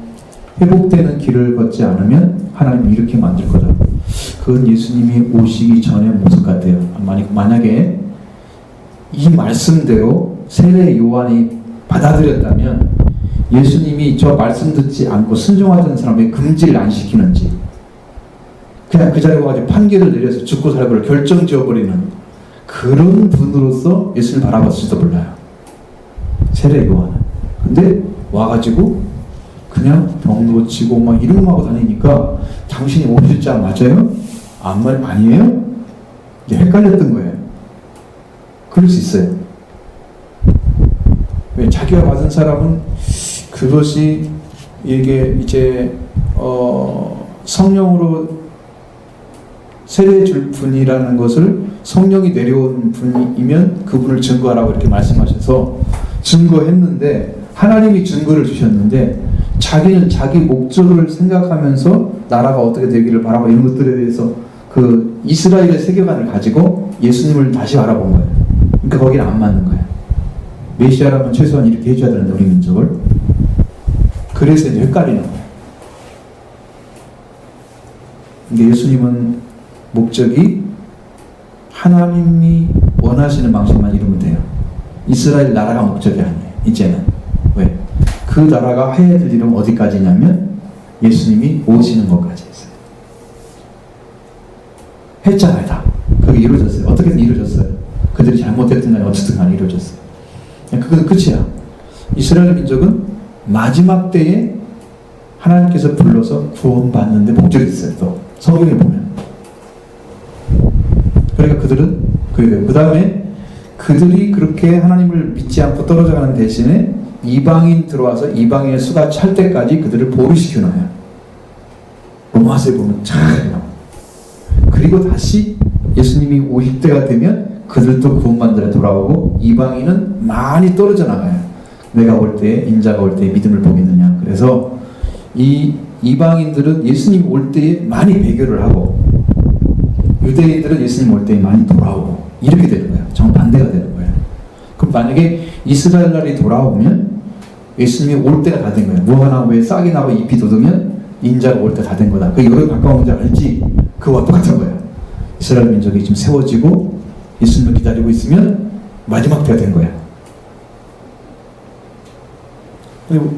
회복되는 길을 걷지 않으면 하나님이 이렇게 만들 거다. 그건 예수님이 오시기 전의 모습 같아요. 만약에 이 말씀대로 세례 요한이 받아들였다면 예수님이 저 말씀 듣지 않고 순종하던 사람에게 금지를 안 시키는지 그냥 그 자리에 와가지고 판결을 내려서 죽고 살고를 결정지어버리는 그런 분으로서 예수님을 바라봤을지도 몰라요. 세례 요한은. 근데 와가지고 그냥 병 고치고 막 이런 거 하고 다니니까 당신이 오실 자 맞아요? 아니에요? 이제 헷갈렸던 거예요. 그럴 수 있어요. 왜 자기가 받은 사람은 그것이 이게 이제 성령으로 세례 줄 분이라는 것을 성령이 내려온 분이면 그분을 증거하라고 이렇게 말씀하셔서 증거했는데 하나님이 증거를 주셨는데 자기는 자기 목적을 생각하면서 나라가 어떻게 되기를 바라고 이런 것들에 대해서 그 이스라엘의 세계관을 가지고 예수님을 다시 알아본 거예요. 그러니까 거기는 안 맞는 거예요. 메시아라면 최소한 이렇게 해줘야 되는데 우리 민족을. 그래서 이제 헷갈리는 거예요. 근데 예수님은 목적이 하나님이 원하시는 방식만 이루면 돼요. 이스라엘 나라가 목적이 아니에요. 이제는. 왜? 그 나라가 해야 될 일은 어디까지냐면 예수님이 오시는 것까지 했어요. 했잖아요, 다. 그게 이루어졌어요. 어떻게든 이루어졌어요. 그들이 잘못했든 간에 어쨌든 간에 이루어졌어요. 그건 끝이야. 이스라엘 민족은 마지막 때에 하나님께서 불러서 구원받는 데 목적이 있어요. 또 성경에 보면. 그러니까 그들은 그 다음에 그들이 그렇게 하나님을 믿지 않고 떨어져가는 대신에 이방인 들어와서 이방인의 수가 찰 때까지 그들을 보류시켜놔요. 로마서에 보면 잘 나와요. 그리고 다시 예수님이 오실 때가 되면 그들도 구원받는 데 돌아오고 이방인은 많이 떨어져 나가요. 내가 올 때에 인자가 올 때에 믿음을 보겠느냐. 그래서 이 이방인들은 예수님 올 때에 많이 배교를 하고 유대인들은 예수님 올 때에 많이 돌아오고 이렇게 되는 거예요. 정반대가 되는 거예요. 그럼 만약에 이스라엘 나라에 돌아오면 예수님이 올 때가 다 된 거예요. 무화과 나무에 싹이 나고 잎이 돋으면 인자가 올 때 다 된 거다. 그 여러 가까운 줄 알지? 그와 똑같은 거예요. 이스라엘 민족이 지금 세워지고 예수님을 기다리고 있으면 마지막 때가 된 거예요.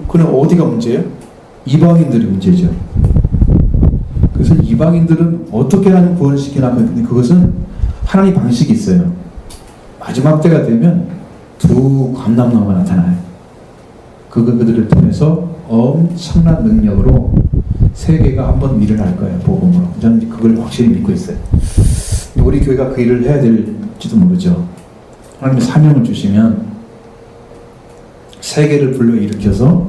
그럼 어디가 문제예요? 이방인들이 문제죠. 그래서 이방인들은 어떻게 하는 구원을 시키나 하면 그것은 하나님 방식이 있어요. 마지막 때가 되면 두 감람나무가 나타나요. 그들을 통해서 엄청난 능력으로 세계가 한번 일어날 거예요. 복음으로. 저는 그걸 확실히 믿고 있어요. 우리 교회가 그 일을 해야 될지도 모르죠. 하나님이 사명을 주시면 세계를 불러일으켜서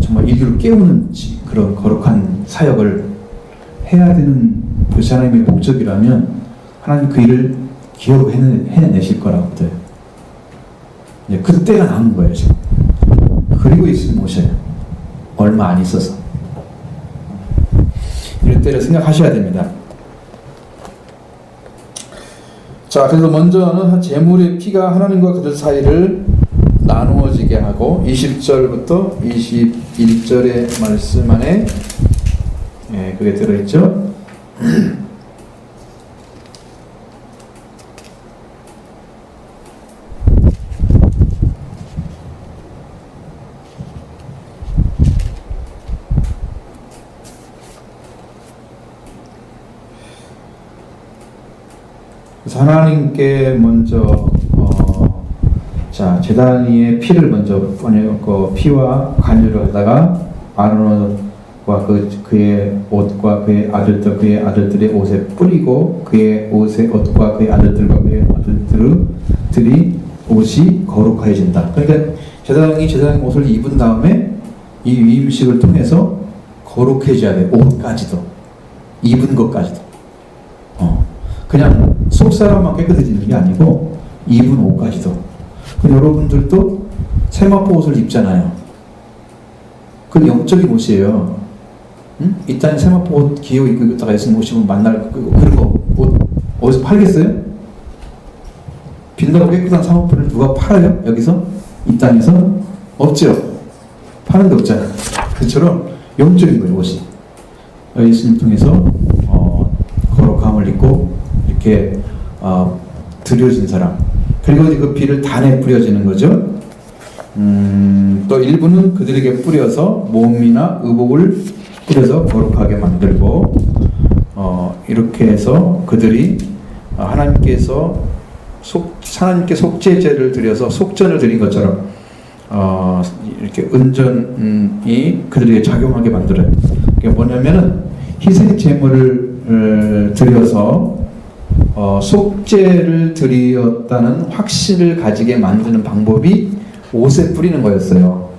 정말 인류를 깨우는 그런 거룩한 사역을 해야 되는 것이 하나님의 목적이라면 하나님 그 일을 기어로 해내실 거라고 믿어요. 그때가 남은 거예요, 지금. 그리고 예수님 오셔요. 얼마 안 있어서. 이럴 때를 생각하셔야 됩니다. 자, 그래서 먼저는 제물의 피가 하나님과 그들 사이를 나누어지게 하고 20절부터 21절의 말씀 안에 그게 들어있죠. 하나님께 먼저 자, 제단 위에 피를 먼저 꺼내고 피와 간유를 하다가 아론과 그의 옷과 그의 아들들의 옷에 뿌리고 그의 옷의 옷과 그의 아들들과 그의 아들들이 옷이 거룩해진다. 그러니까 제사장이 옷을 입은 다음에 이 위임식을 통해서 거룩해져야 돼. 옷까지도 입은 것까지도. 그냥 속사람만 깨끗해지는 게 아니고 입은 옷까지도. 여러분들도 세마포 옷을 입잖아요. 그건 영적인 옷이에요. 응? 이 땅에 세마포 옷 기어 입고 있다가 예수님 오시면 만날 그런 거 옷 어디서 팔겠어요? 빛나고 깨끗한 세마포를 누가 팔아요? 여기서? 이 땅에서? 없죠. 파는 데 없잖아요. 그처럼 영적인 거예요, 옷이. 예수님 통해서 거룩함을 입고 이렇게 드려진 사람. 그리고 그 피를 단에 뿌려지는 거죠. 또 일부는 그들에게 뿌려서 몸이나 의복을 뿌려서 거룩하게 만들고 이렇게 해서 그들이 하나님께 속죄제를 드려서 속전을 드린 것처럼 이렇게 은전이 그들에게 작용하게 만들어요. 그게 뭐냐면은 희생 제물을 드려서 속죄를 드렸다는 확신을 가지게 만드는 방법이 옷에 뿌리는 거였어요.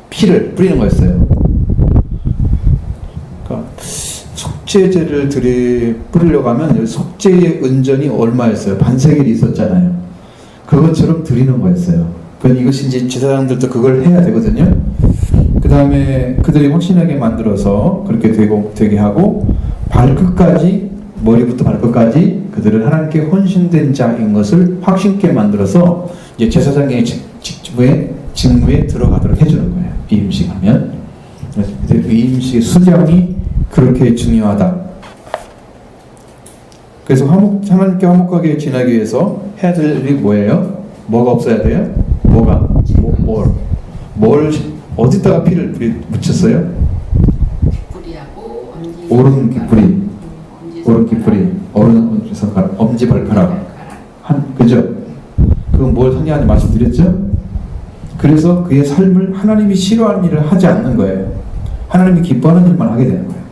피를 뿌리는 거였어요. 그러니까 속죄제를 뿌리려고 하면 속죄의 은전이 얼마였어요? 반세겔이 있었잖아요. 그것처럼 드리는 거였어요. 그건 이것이 이제 제사장들도 그걸 해야 되거든요. 그 다음에 그들이 확신하게 만들어서 그렇게 되게 하고 발끝까지 머리부터 발끝까지 그들은 하나님께 헌신된 자인 것을 확신케 만들어서 이제 제사장의 직무에 들어가도록 해주는 거예요. 이 임식하면. 이 임식의 수장이 그렇게 중요하다. 그래서 하나님께 화목하게 지나기 위해서 해야 될 일이 뭐예요? 뭐가 없어야 돼요? 뭐가? 뭘 어디다가 피를 묻혔어요? 귓불이하고 오른 귓불이, 오른 귓불이, 오른 손가락, 엄지발가락. 그죠? 그건 뭘 하냐는 말씀드렸죠? 그래서 그의 삶을 하나님이 싫어하는 일을 하지 않는 거예요. 하나님이 기뻐하는 일만 하게 되는 거예요.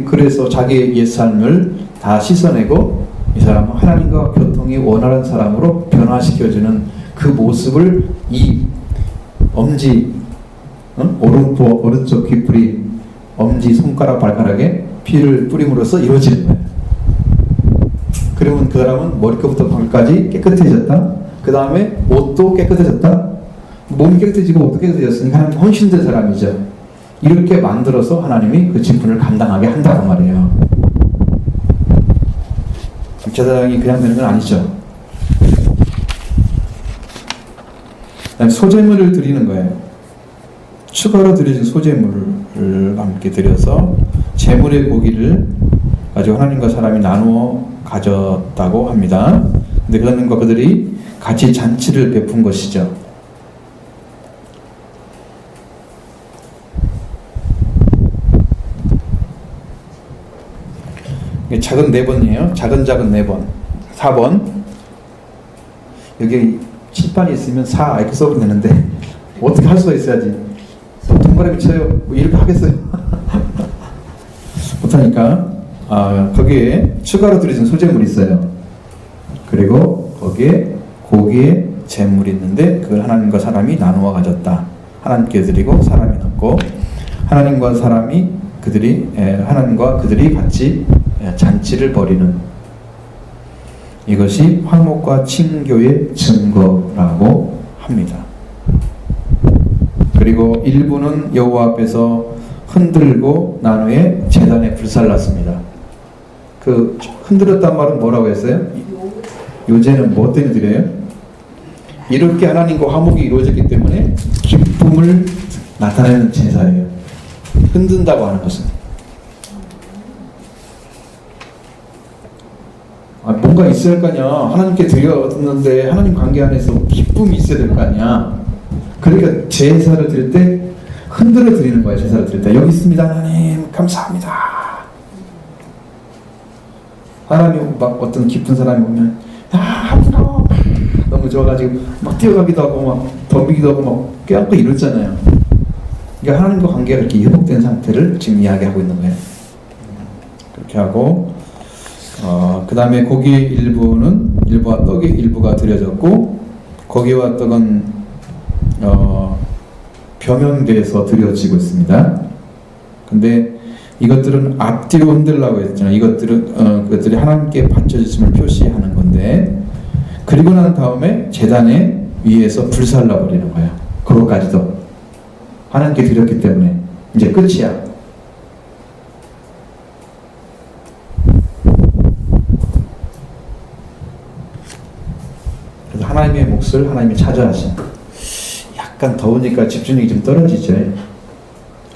그래서 자기의 옛 삶을 다 씻어내고 이 사람은 하나님과 교통이 원활한 사람으로 변화시켜주는 그 모습을 이 엄지, 오른쪽 귓불이, 엄지, 손가락, 발가락에 피를 뿌림으로써 이루어지는 거예요. 그러면 그 사람은 머리끝부터 발끝까지 깨끗해졌다. 그 다음에 옷도 깨끗해졌다. 몸이 깨끗해지고 옷도 깨끗해졌으니까 하나님 헌신된 사람이죠. 이렇게 만들어서 하나님이 그 직분을 감당하게 한다고 말이에요. 제사장이 그냥 되는 건 아니죠. 그다음에 소제물을 드리는 거예요. 추가로 드려진 소제물을 함께 드려서 제물의 고기를 가지고 하나님과 사람이 나누어 가졌다고 합니다. 근데 그러는과 그들이 같이 잔치를 베푼 것이죠. 작은 4번이에요. 작은 4번. 4번. 여기 칠판이 있으면 4 이렇게 써도 되는데 어떻게 할 수가 있어야지. 동그라미 쳐요. 뭐 이렇게 하겠어요? 못하니까. 거기에 추가로 드려진 소제물이 있어요. 그리고 거기에 고기에 제물이 있는데 그걸 하나님과 사람이 나누어 가졌다. 하나님께 드리고 사람이 넣고 하나님과 그들이 같이 잔치를 벌이는 이것이 화목과 친교의 증거라고 합니다. 그리고 일부는 여호와 앞에서 흔들고 난 후에 제단에 불살랐습니다. 그 흔들었단 말은 뭐라고 했어요? 요제는 뭐 때문에 드려요? 이렇게 하나님과 화목이 이루어졌기 때문에 기쁨을 나타내는 제사예요. 흔든다고 하는 것은 뭔가 있어야 할 거 아니야. 하나님께 드렸는데 하나님 관계 안에서 기쁨이 있어야 될 거 아니야. 그러니까 제사를 드릴 때 흔들어 드리는 거예요. 제사를 드릴 때 여기 있습니다 하나님 감사합니다. 하나님 막 어떤 기쁜 사람이 오면 너무 좋아가지고 막 뛰어가기도 하고 막 덤비기도 하고 막 껴안고 이러잖아요. 그러니까 하나님과 관계가 이렇게 회복된 상태를 지금 이야기하고 있는 거예요. 그렇게 하고 그 다음에 고기 일부와 떡이 일부가 드려졌고 고기와 떡은 병영돼서 드려지고 있습니다. 근데 이것들은 앞뒤로 흔들라고 했잖아요. 그것들이 하나님께 바쳐졌음을 표시하는 건데 그리고 난 다음에 제단에 위에서 불살라 버리는 거예요. 그것까지도 하나님께 드렸기 때문에 이제 끝이야. 그래서 하나님의 몫을 하나님이 차지하신. 약간 더우니까 집중력이 좀 떨어지죠.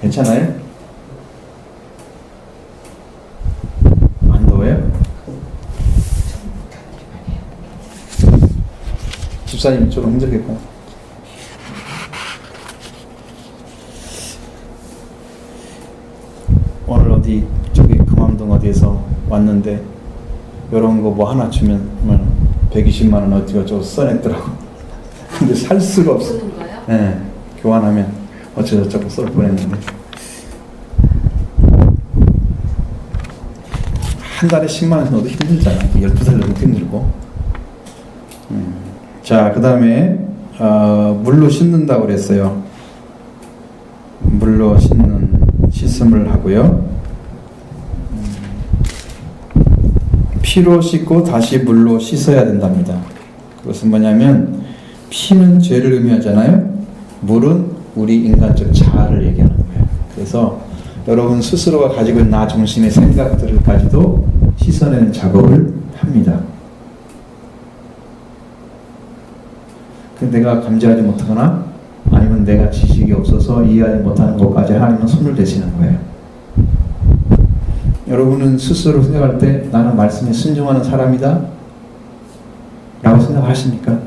괜찮아요? 안 더워요? 집사님 좀 힘들겠고. 오늘 어디 저기 금암동 어디에서 왔는데 이런 거 뭐 하나 주면 120만 원 어디가 써냈더라고. 근데 살 수가 없어. 네, 교환하면 어쩌고저쩌고 썰 보냈는데 한 달에 10만 원 넣어도 힘들잖아. 12살 넣어도 힘들고. 자, 그 다음에 물로 씻는다고 그랬어요. 물로 씻음을 하고요. 피로 씻고 다시 물로 씻어야 된답니다. 그것은 뭐냐면 피는 죄를 의미하잖아요. 물은 우리 인간적 자아를 얘기하는 거예요. 그래서 여러분 스스로가 가지고 있는 나 중심의 생각들을까지도 씻어내는 작업을 합니다. 내가 감지하지 못하거나 아니면 내가 지식이 없어서 이해하지 못하는 것까지 하나님은 손을 대시는 거예요. 여러분은 스스로 생각할 때 나는 말씀에 순종하는 사람이다. 라고 생각하십니까?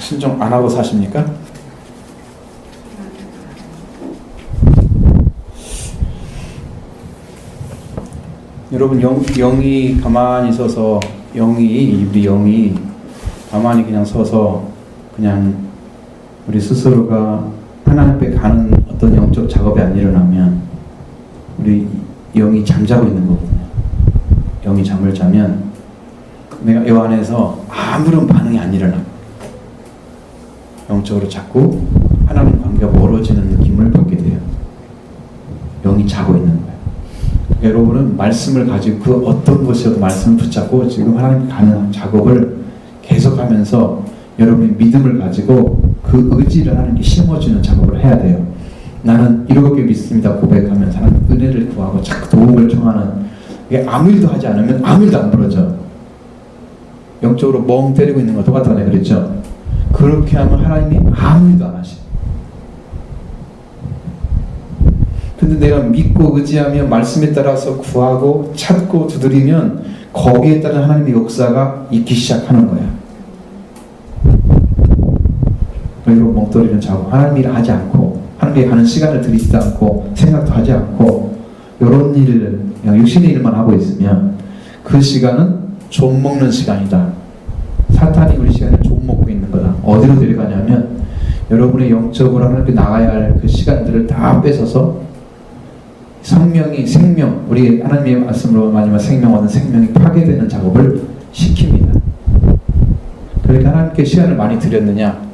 순종 안 하고 사십니까? 여러분 영이 가만히 서서 우리 영이 가만히 그냥 서서 그냥 우리 스스로가 하나님 앞에 가는 어떤 영적 작업이 안 일어나면 우리 영이 잠자고 있는 거거든요. 영이 잠을 자면 내가 이 안에서 아무런 반응이 안 일어나. 영적으로 자꾸 하나님 관계가 멀어지는 느낌을 받게 돼요. 영이 자고 있는 거예요. 여러분은 말씀을 가지고 그 어떤 것이어도 말씀을 붙잡고 지금 하나님 가는 작업을 계속하면서 여러분의 믿음을 가지고 그 의지를 하나님께 심어주는 작업을 해야 돼요. 나는 이렇게 믿습니다 고백하면 하나님 은혜를 구하고 자꾸 도움을 청하는, 이게 아무 일도 하지 않으면 아무 일도 안 벌어져. 영적으로 멍 때리고 있는 거 똑같다네 그랬죠. 그렇게 하면 하나님이 아무 일도 안 하셔. 근데 내가 믿고 의지하며 말씀에 따라서 구하고 찾고 두드리면 거기에 따른 하나님의 역사가 있기 시작하는 거야. 그리고 멍때리는 자고 하나님 일을 하지 않고 하나님께 가는 시간을 들이지도 않고 생각도 하지 않고 이런 일을 그냥 육신의 일만 하고 있으면 그 시간은 좀 먹는 시간이다. 사탄이 우리 시간을 좀 먹고 있는 거다. 어디로 데려가냐면 여러분의 영적으로 하나님께 나가야 할 그 시간들을 다 뺏어서 생명, 우리 하나님의 말씀으로 마지막 생명 얻은 생명이 파괴되는 작업을 시킵니다. 그러니까 하나님께 시간을 많이 드렸느냐?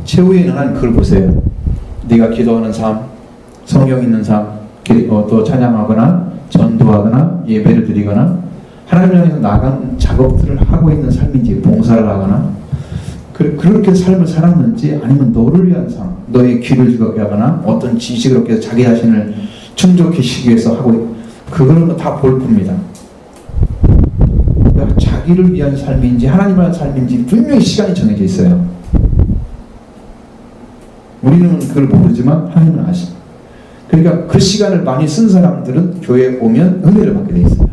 최후에는 하나님 그걸 보세요. 네가 기도하는 삶, 성경 있는 삶, 또 찬양하거나 전도하거나 예배를 드리거나 하나님 향해서 나간 작업들을 하고 있는 삶인지, 봉사를 하거나 그렇게 삶을 살았는지, 아니면 너를 위한 삶, 너의 귀를 즐겁게 하거나 어떤 지식을 얻기 위해서 자기 자신을 충족시키기 위해서 하고, 그거는 다 볼품입니다. 그러니까 자기를 위한 삶인지 하나님을 위한 삶인지 분명히 시간이 정해져 있어요. 우리는 그걸 모르지만 하나님은 아십니다. 그러니까 그 시간을 많이 쓴 사람들은 교회에 오면 은혜를 받게 돼 있어요.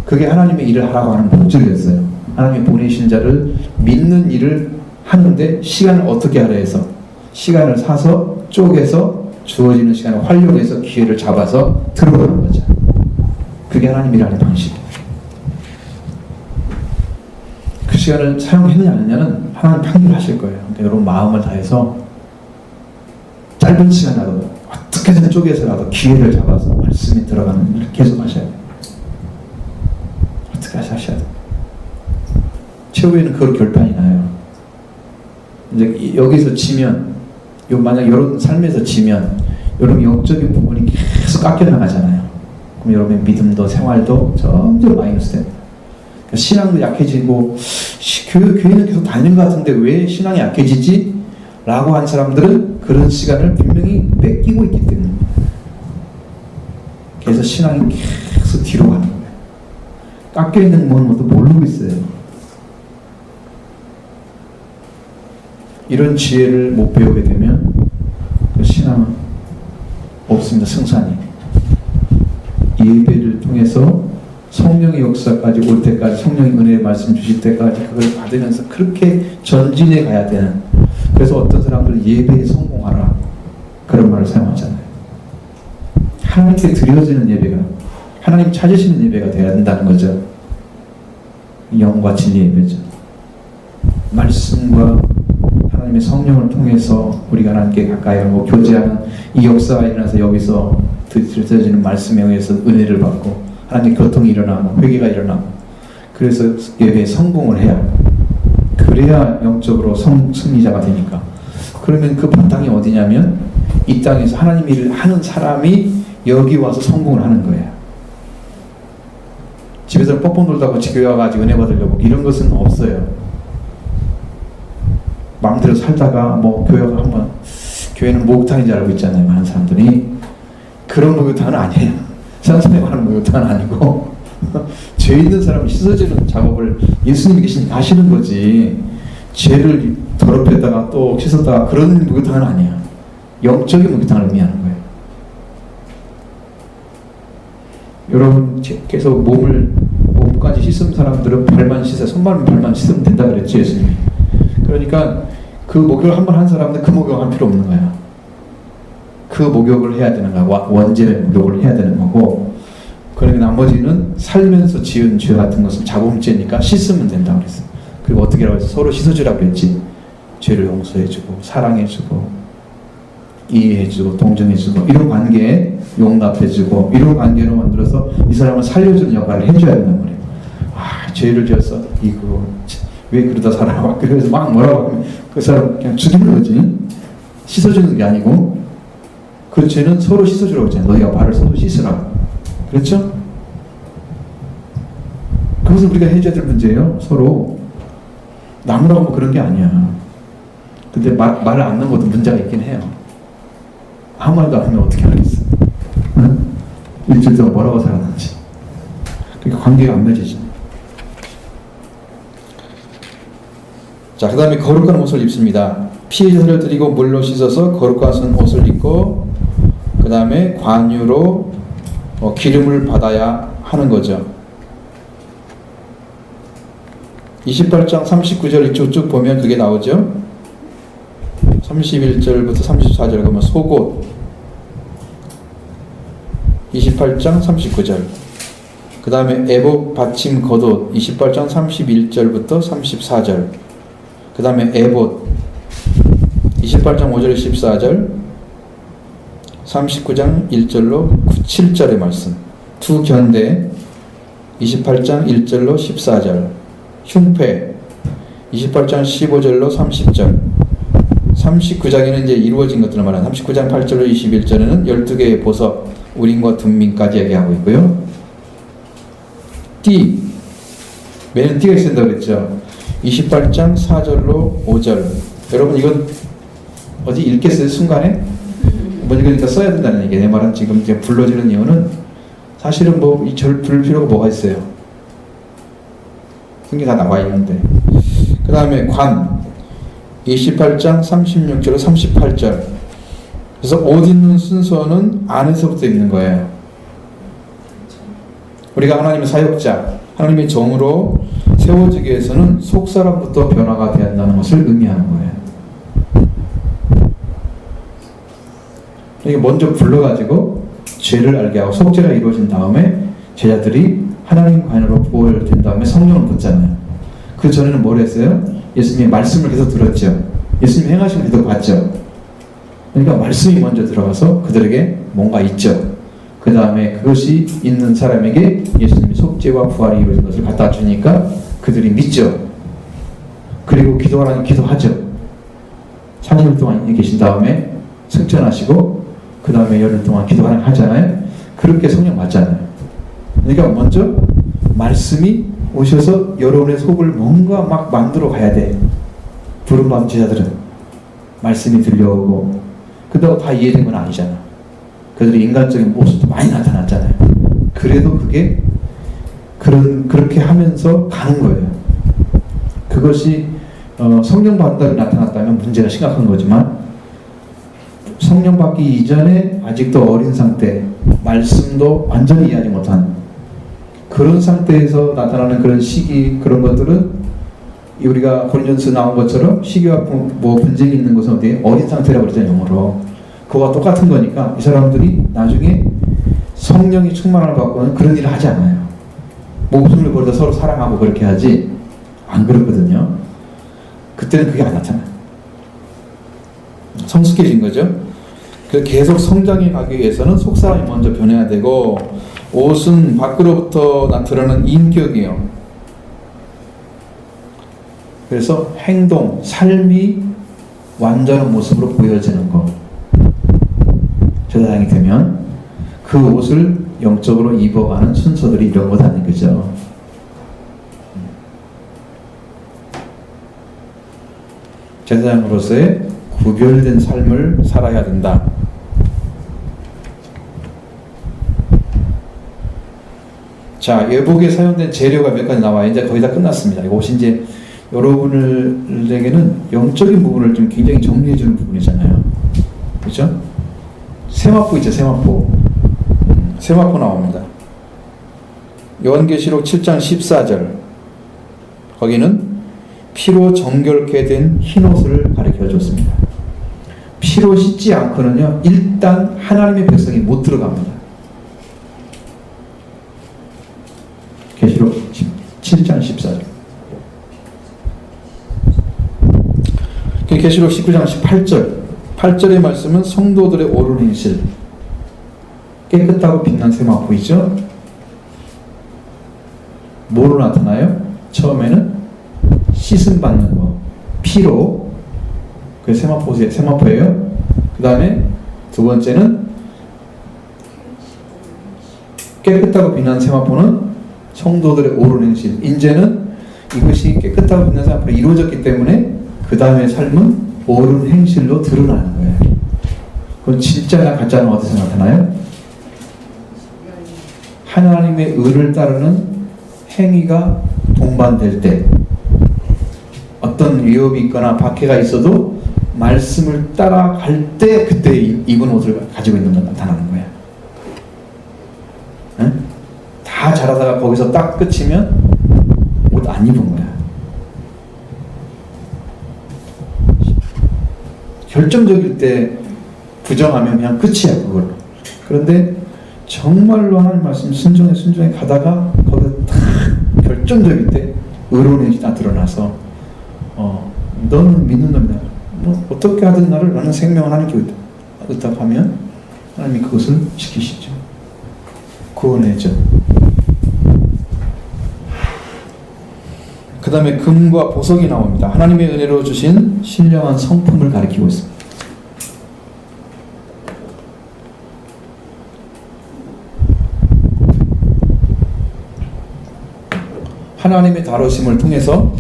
그게 하나님의 일을 하라고 하는 목적이었어요. 하나님이 보내신 자를 믿는 일을 하는데 시간을 어떻게 하려 해서 시간을 사서 쪼개서 주어지는 시간을 활용해서 기회를 잡아서 들어가는 거죠. 그게 하나님 일하는 방식이에요. 그 시간을 사용했느냐 안 했느냐는 하나님 판결하실 거예요. 그러니까 여러분 마음을 다해서 짧은 시간이라도 어떻게든 쪼개서라도 기회를 잡아서 말씀이 들어가는 일을 계속 하셔야 돼요. 어떻게 하셔야 돼요. 최후에는 그걸 결판이 나요. 이제 여기서 지면, 만약 여러분 삶에서 지면 여러분 영적인 부분이 계속 깎여 나가잖아요. 그럼 여러분의 믿음도 생활도 점점 마이너스 됩니다. 그러니까 신앙도 약해지고 교회는 계속 다니는 것 같은데 왜 신앙이 약해지지? 라고 한 사람들은 그런 시간을 분명히 뺏기고 있기 때문입니다. 그래서 신앙이 계속 뒤로 가는 거예요. 깎여 있는 것도 모르고 있어요. 이런 지혜를 못 배우게 되면 그 신앙은 없습니다. 승산이. 예배를 통해서 성령의 역사까지 올 때까지, 성령의 은혜의 말씀 주실 때까지 그걸 받으면서 그렇게 전진해 가야 되는, 그래서 어떤 사람들은 예배에 성공하라 그런 말을 사용하잖아요. 하나님께 드려지는 예배가, 하나님 찾으시는 예배가 되어야 된다는 거죠. 영과 진리 예배죠. 말씀과 하나님의 성령을 통해서 우리가 하나님께 가까이 하고 교제하는 이 역사가 일어나서 여기서 드려지는 말씀에 의해서 은혜를 받고 하나님의 교통이 일어나고 회개가 일어나고, 그래서 예배에 성공을 해야, 그래야 영적으로 승리자가 되니까. 그러면 그 바탕이 어디냐면 이 땅에서 하나님 일을 하는 사람이 여기 와서 성공을 하는 거예요. 집에서 뻑뻑 놀다가 교회 와가지고 은혜 받으려고 이런 것은 없어요. 마음대로 살다가 뭐 교회가 한번, 교회는 목욕탕인 줄 알고 있잖아요. 많은 사람들이. 그런 목욕탕은 아니에요. 세상에 관한 목욕탕은 아니고 죄 있는 사람을 씻어주는 작업을 예수님이 계신 하시는 거지, 죄를 더럽혔다가 또 씻었다가 그런 목욕탕은 아니야. 영적인 목욕탕을 의미하는 거예요. 여러분 계속 몸까지 씻은 사람들은 발만 씻어, 손발만 발만 씻으면 된다 그랬지 예수님이. 그러니까 그 목욕을 한 번 한 사람은 그 목욕을 할 필요 없는 거야. 그 목욕을 해야 되는 거야. 원죄 목욕을 해야 되는 거고. 그러니까 나머지는 살면서 지은 죄 같은 것은 자범죄니까 씻으면 된다 그랬어. 그리고 어떻게 하라고 해서 서로 씻어주라고 했지. 죄를 용서해주고 사랑해주고 이해해주고 동정해주고 이런 관계에 용납해주고 이런 관계로 만들어서 이 사람을 살려주는 역할을 해줘야 된단 말이에요. 아, 죄를 지었어. 이거 왜 그러다 살아? 그래서 막 뭐라고 하면 그 사람 그냥 죽이는 거지. 씻어주는 게 아니고 그 죄는 서로 씻어주라고 했잖아요. 너희가 발을 서로 씻으라. 그렇죠? 그것은 우리가 해줘야 될 문제예요. 서로 나무라고 뭐 그런 게 아니야. 근데 말을 안 넣는 것도 문제가 있긴 해요. 아무 말도 안 하면 어떻게 하겠어? 응? 일주일 동안 뭐라고 살았는지. 그러니까 관계가 안 맺어지죠. 자, 그 다음에 거룩한 옷을 입습니다. 피의 제사를 드리고 물로 씻어서 거룩한 옷을 입고 그 다음에 관유로 기름을 받아야 하는 거죠. 28장 39절 이쪽 쭉 보면 그게 나오죠. 31절부터 34절 그러면 속옷 28장 39절 그 다음에 애복 받침 겉옷 28장 31절부터 34절 그 다음에 에봇 28장 5절 14절 39장 1절로 7절의 말씀 두 견대 28장 1절로 14절 흉패 28장 15절로 30절 39장에는 이제 이루어진 것들을 말하는 39장 8절로 21절에는 12개의 보석 우림과 둠민까지 얘기하고 있고요. 띠 매는 띠가 있어야 된다고 그랬죠. 28장 4절로 5절 여러분 이건 어디 읽겠어요? 순간에? 뭐 이거니까 써야 된다는 얘기예요. 내 말은 지금 이제 불러지는 이유는 사실은 뭐 이 절 부를 필요가 뭐가 있어요. 그게 다 나와 있는데 그 다음에 관 28장 36절로 38절 그래서 옷 입는 순서는 안에서부터 입는 거예요. 우리가 하나님의 사역자 하나님의 종으로 세워지기 위해서는 속사람부터 변화가 되어야 한다는 것을 의미하는 거예요. 그러니까 먼저 불러가지고 죄를 알게 하고 속죄가 이루어진 다음에 제자들이 하나님 관으로 부활된 다음에 성령을 받잖아요. 그 전에는 뭘 했어요? 예수님의 말씀을 계속 들었죠. 예수님 행하신 걸 계속 봤죠. 그러니까 말씀이 먼저 들어가서 그들에게 뭔가 있죠. 그 다음에 그것이 있는 사람에게 예수님이 속죄와 부활이 이루어진 것을 갖다 주니까 그들이 믿죠. 그리고 기도하라니 기도하죠. 3일 동안 계신 다음에 승천하시고 그 다음에 열흘 동안 기도하라니 하잖아요. 그렇게 성령 받잖아요. 그러니까 먼저 말씀이 오셔서 여러분의 속을 뭔가 막 만들어 가야 돼. 부름받은 제자들은 말씀이 들려오고 그렇다고 다 이해된 건 아니잖아. 그들의 인간적인 모습도 많이 나타났잖아요. 그래도 그게 그렇게 하면서 가는 거예요. 그것이 성령 받는다고 나타났다면 문제가 심각한 거지만 성령 받기 이전에 아직도 어린 상태, 말씀도 완전히 이해하지 못한 그런 상태에서 나타나는 그런 시기 그런 것들은 우리가 고린도전서 나온 것처럼 시기와 뭐 분쟁이 있는 것은 어디에 어린 상태라고 그러잖아요. 영어로. 그거와 똑같은 거니까 이 사람들이 나중에 성령이 충만함을 받고는 그런 일을 하지 않아요. 목숨을 걸어서 서로 사랑하고 그렇게 하지 안 그렇거든요. 그때는 그게 안 나타나요. 성숙해진 거죠. 계속 성장해 가기 위해서는 속사람이 먼저 변해야 되고 옷은 밖으로부터 나타나는 인격이에요. 그래서 행동, 삶이 완전한 모습으로 보여지는 것. 제사장이 되면 그 옷을 영적으로 입어가는 순서들이 이런 것 아닌 거죠. 제사장으로서의 구별된 삶을 살아야 된다. 자, 예복에 사용된 재료가 몇 가지 나와요. 이제 거의 다 끝났습니다. 이것이 이제 여러분에게는 영적인 부분을 좀 굉장히 정리해주는 부분이잖아요. 그렇죠? 세마포 있죠, 세마포. 세마포 나옵니다. 요한계시록 7장 14절. 거기는 피로 정결케 된 흰옷을 가리켜 줬습니다. 피로 씻지 않고는요, 일단 하나님의 백성이 못 들어갑니다. 계시록 7장 14절. 계시록 19장 18절. 8절의 말씀은 성도들의 옳은 행실. 깨끗하고 빛난 세마포이죠. 뭐로 나타나요? 처음에는 씻음 받는 거, 피로. 그 세마포예요. 그 다음에 두 번째는 깨끗하고 빛난 세마포는 성도들의 옳은 행실. 이제는 이것이 깨끗하고 빛난 세마포로 이루어졌기 때문에 그 다음에 삶은 옳은 행실로 드러나는 거예요. 그럼 진짜나 가짜는 어디서 나타나요? 하나님의 의를 따르는 행위가 동반될 때, 어떤 위협이 있거나 박해가 있어도 말씀을 따라갈 때 그때 입은 옷을 가지고 있는 건 나타나는 거예요. 응? 다 잘하다가 거기서 딱 끝이면 옷 안 입은 거야. 결정적일 때 부정하면 그냥 끝이야, 그걸로. 그런데 정말로 하나님 말씀 순종해 가다가 거기서 딱 결정적일 때 의로운 행실이 다 드러나서 너는 믿는 놈이다. 뭐 어떻게 하든 나는 생명을 하나님께 의탁하면 하나님이 그것을 지키시죠. 구원해줘. 그 다음에 금과 보석이 나옵니다. 하나님의 은혜로 주신 신령한 성품을 가리키고 있습니다. 하나님의 다루심을 통해서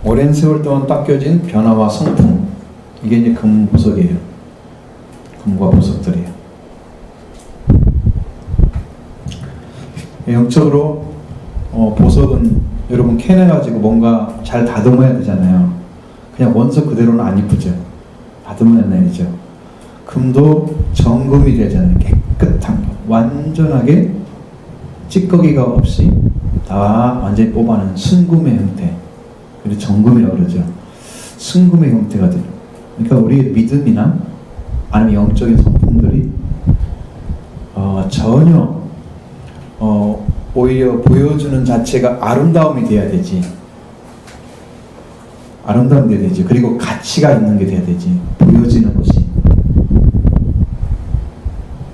오랜 세월 동안 닦여진 변화와 성품, 이게 이제 금, 보석이에요. 금과 보석들이에요. 영적으로 보석은 여러분 캐내가지고 뭔가 잘 다듬어야 되잖아요. 그냥 원석 그대로는 안 이쁘죠. 다듬어야 내리죠. 금도 정금이 되잖아요. 깨끗한 거, 완전하게 찌꺼기가 없이 다 완전히 뽑아낸 순금의 형태, 그리고 정금이라고 그러죠. 순금의 형태가 돼요. 그러니까 우리의 믿음이나 아니면 영적인 성품들이 전혀 오히려 보여주는 자체가 아름다움이 돼야 되지. 아름다움이 돼야 되지. 그리고 가치가 있는 게 돼야 되지. 보여지는 것이.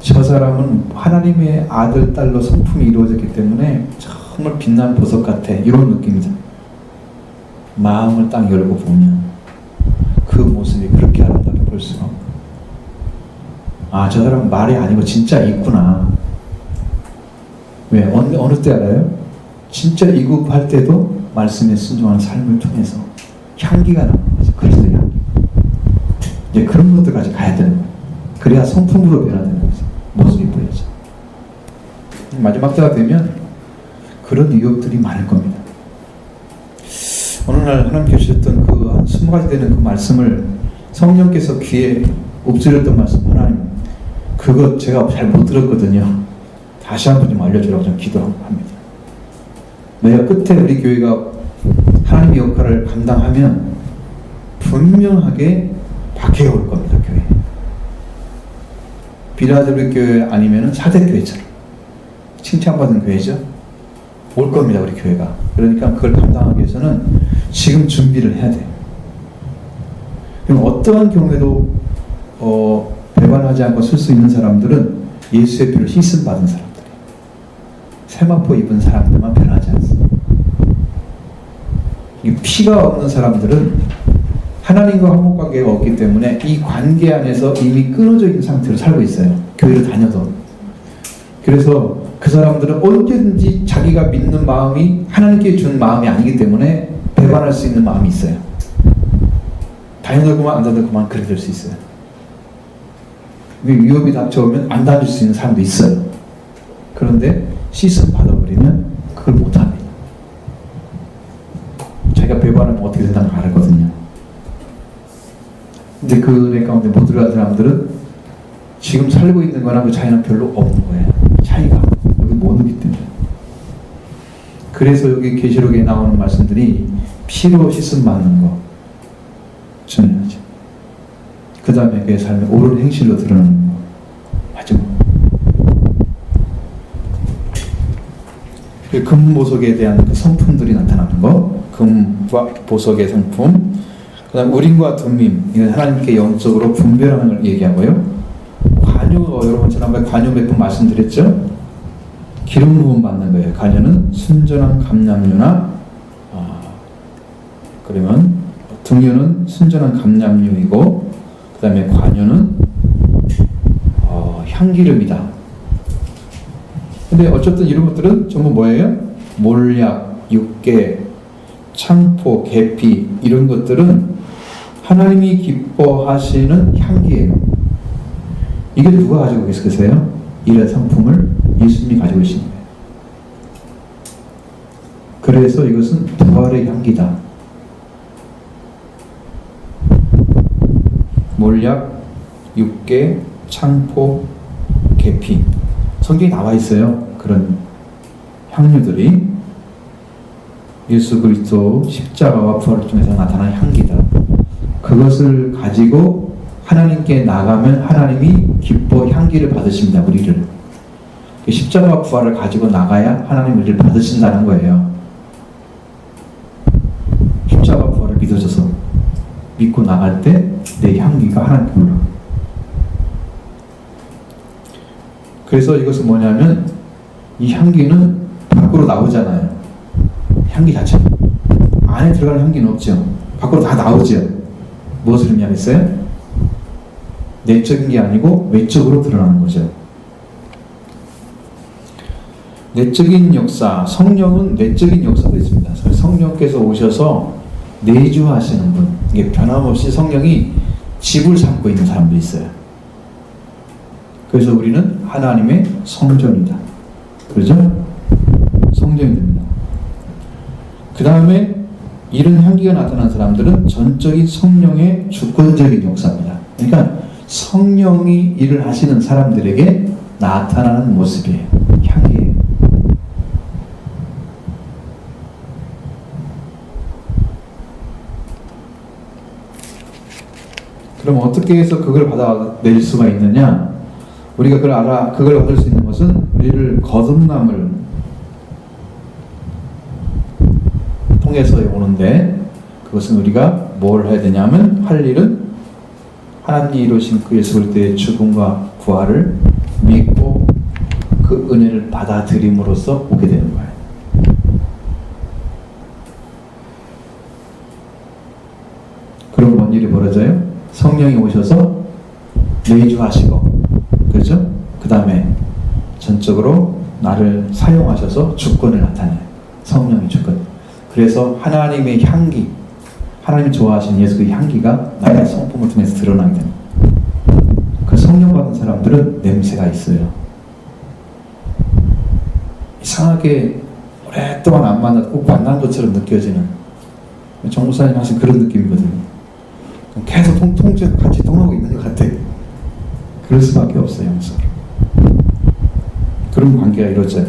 저 사람은 하나님의 아들, 딸로 성품이 이루어졌기 때문에 정말 빛난 보석 같아. 이런 느낌이죠. 마음을 딱 열고 보면 그 모습이 그렇게 아름답게 볼 수가 없고, 아, 저 사람은 말이 아니고 진짜 있구나. 왜? 어느 때 알아요? 진짜 이급할 때도 말씀에 순종하는 삶을 통해서 향기가 나는 거죠. 그리스도의 향기. 이제 그런 것들까지 가야 되는 거예요. 그래야 성품으로 변화되는 거죠. 모습이 보여져. 마지막 때가 되면 그런 위협들이 많을 겁니다. 어느 날 하나님께 주셨던 그 한 20가지 되는 그 말씀을 성령께서 귀에 엎드렸던 말씀, 하나님 그거 제가 잘 못 들었거든요. 다시 한번 좀 알려주라고 좀 기도합니다. 내가 끝에 우리 교회가 하나님의 역할을 감당하면 분명하게 박해가 올 겁니다. 교회. 비라델비 교회 아니면은 사대교회처럼 칭찬받은 교회죠. 올 겁니다. 우리 교회가. 그러니까 그걸 감당하기 위해서는 지금 준비를 해야 돼요. 그럼 어떠한 경우에도 배반하지 않고 쓸 수 있는 사람들은 예수의 피로 씻음 받은 사람들이에요. 세마포 입은 사람들만 변하지 않습니다. 이 피가 없는 사람들은 하나님과 화목 관계가 없기 때문에 이 관계 안에서 이미 끊어져 있는 상태로 살고 있어요. 교회를 다녀도. 그래서 그 사람들은 언제든지 자기가 믿는 마음이 하나님께 준 마음이 아니기 때문에 배반할 수 있는 마음이 있어요. 다녀들고만 안 다녀들고만 그렇게 될 수 있어요. 위협이 닥쳐오면 안 다닐 수 있는 사람도 있어요. 그런데 씻음 받아버리면 그걸 못합니다. 자기가 어떻게 된다는 걸 알았거든요. 근데 그 은혜 가운데 못 들어간 사람들은 지금 살고 있는 거랑 그 차이는 별로 없는 거예요. 차이가 여기 못 오기 때문에. 그래서 여기 계시록에 나오는 말씀들이 피로 씻음 받는 거 중요하죠. 그 다음에 그의 삶의 옳은 행실로 드러나는 거 마지막. 그 금보석에 대한 그 성품들이 나타나는 거, 금과 보석의 성품. 그 다음 우림과 둠밈, 이건 하나님께 영적으로 분별하는 걸 얘기하고요. 관유, 여러분 지난번에 관유 몇 번 말씀드렸죠? 기름 부음 받는 거예요. 관유는 순전한 감람유나 그러면 등유는 순전한 감람유이고, 그 다음에 관유는 향기름이다. 근데 어쨌든 이런 것들은 전부 뭐예요? 몰약, 육계, 창포, 계피 이런 것들은 하나님이 기뻐하시는 향기예요. 이게 누가 가지고 계세요? 이런 상품을 예수님이 가지고 계신 거예요. 그래서 이것은 부활의 향기다. 몰약, 육계, 창포, 계피. 성경에 나와 있어요. 그런 향유들이 예수 그리스도 십자가와 부활을 통해서 나타난 향기다. 그것을 가지고 하나님께 나가면 하나님이 기뻐 향기를 받으십니다. 우리를. 십자가와 부활을 가지고 나가야 하나님 우리를 받으신다는 거예요. 십자가와 부활을 믿어줘서 믿고 나갈 때 내 향기가 하나님께 올라가. 그래서 이것은 뭐냐면 이 향기는 밖으로 나오잖아요. 향기 자체. 안에 들어가는 향기는 없죠. 밖으로 다 나오죠. 무엇을 의미하겠어요? 내적인 게 아니고 외적으로 드러나는 거죠. 내적인 역사, 성령은 내적인 역사도 있습니다. 성령께서 오셔서 내주하시는 분, 이게 변함없이 성령이 집을 삼고 있는 사람도 있어요. 그래서 우리는 하나님의 성전이다. 그렇죠? 성전이 됩니다. 그 다음에 이런 향기가 나타난 사람들은 전적인 성령의 주권적인 역사입니다. 그러니까 성령이 일을 하시는 사람들에게 나타나는 모습이에요. 향기예요. 그럼 어떻게 해서 그걸 받아낼 수가 있느냐? 우리가 그걸 받을 수 있는 것은 우리를 거듭남을 통해서 오는데, 그것은 우리가 뭘 해야 되냐면 할 일은 하나님이 이루신 그 예수 그리스도의 죽음과 부활을 믿고 그 은혜를 받아들임으로써 오게 되는 거예요. 그럼 뭔 일이 벌어져요? 성령이 오셔서 내주하시고, 그렇죠? 그 다음에 전적으로 나를 사용하셔서 주권을 나타내요. 성령의 주권. 그래서 하나님의 향기, 하나님이 좋아하시는 예수 그 향기가 나의 성품을 통해서 드러나게 됩니다. 그 성령 받은 사람들은 냄새가 있어요. 이상하게 오랫동안 안 만나도 꼭 만난 것처럼 느껴지는, 정무사님 하신 그런 느낌이거든요. 계속 통째로 같이 통하고 있는 것 같아. 그럴 수밖에 없어요. 영적으로. 그런 관계가 이루어져요.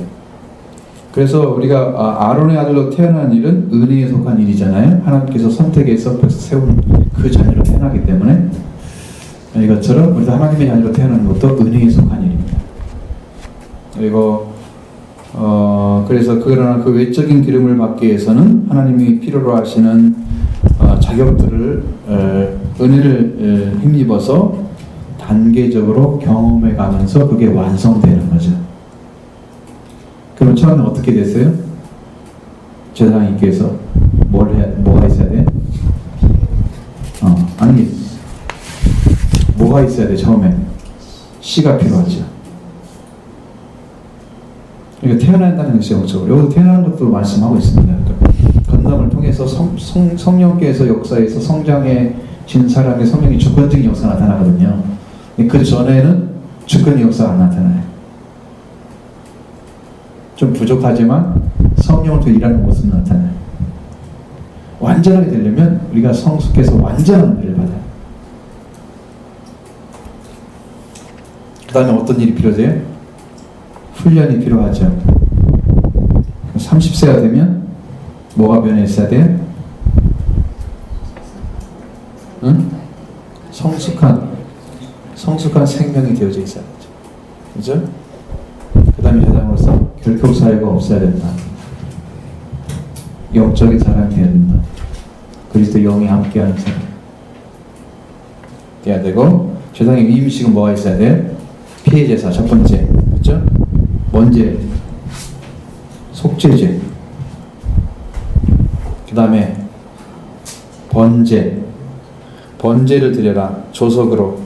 그래서 우리가 아론의 아들로 태어난 일은 은혜에 속한 일이잖아요. 하나님께서 선택해서 세운 그 자녀로 태어나기 때문에 이것처럼 우리도 하나님의 자녀로 태어나는 것도 은혜에 속한 일입니다. 그리고 그래서 그러나 그 외적인 기름을 받기 위해서는 하나님이 필요로 하시는 자격들을 은혜를 힘입어서 단계적으로 경험해 가면서 그게 완성되는 거죠. 그럼 처음에 어떻게 됐어요? 제사장님께서 뭐가 있어야 돼? 아니, 뭐가 있어야 돼? 처음에 씨가 필요하죠. 그러니까 태어난다는 것이 영적으로. 여기서 태어나는 것도 말씀하고 있습니다. 건담을 통해서 성령께서 역사에서 성장해진 사람의 성령이 주권적인 역사가 나타나거든요. 그 전에는 주권의 역사가 안 나타나요. 좀 부족하지만 성령을 통해 일하는 모습은 나타나요. 완전하게 되려면 우리가 성숙해서 완전한 은혜를 받아요. 그 다음에 어떤 일이 필요해요? 훈련이 필요하죠. 30세가 되면 뭐가 변해 있어야 돼요? 응? 성숙한 생명이 되어져 있어야 되죠. 그죠? 그 다음에 제자로서 결핍 사유가 없어야 된다. 영적인 사람이 되어야 된다. 그리스도 영이 함께하는 사람 돼야 되고, 제사장의 위임식은 뭐가 있어야 돼? 피해제사 첫 번째, 그렇죠? 먼제, 속죄제, 그 다음에 번제를 드려라 조석으로.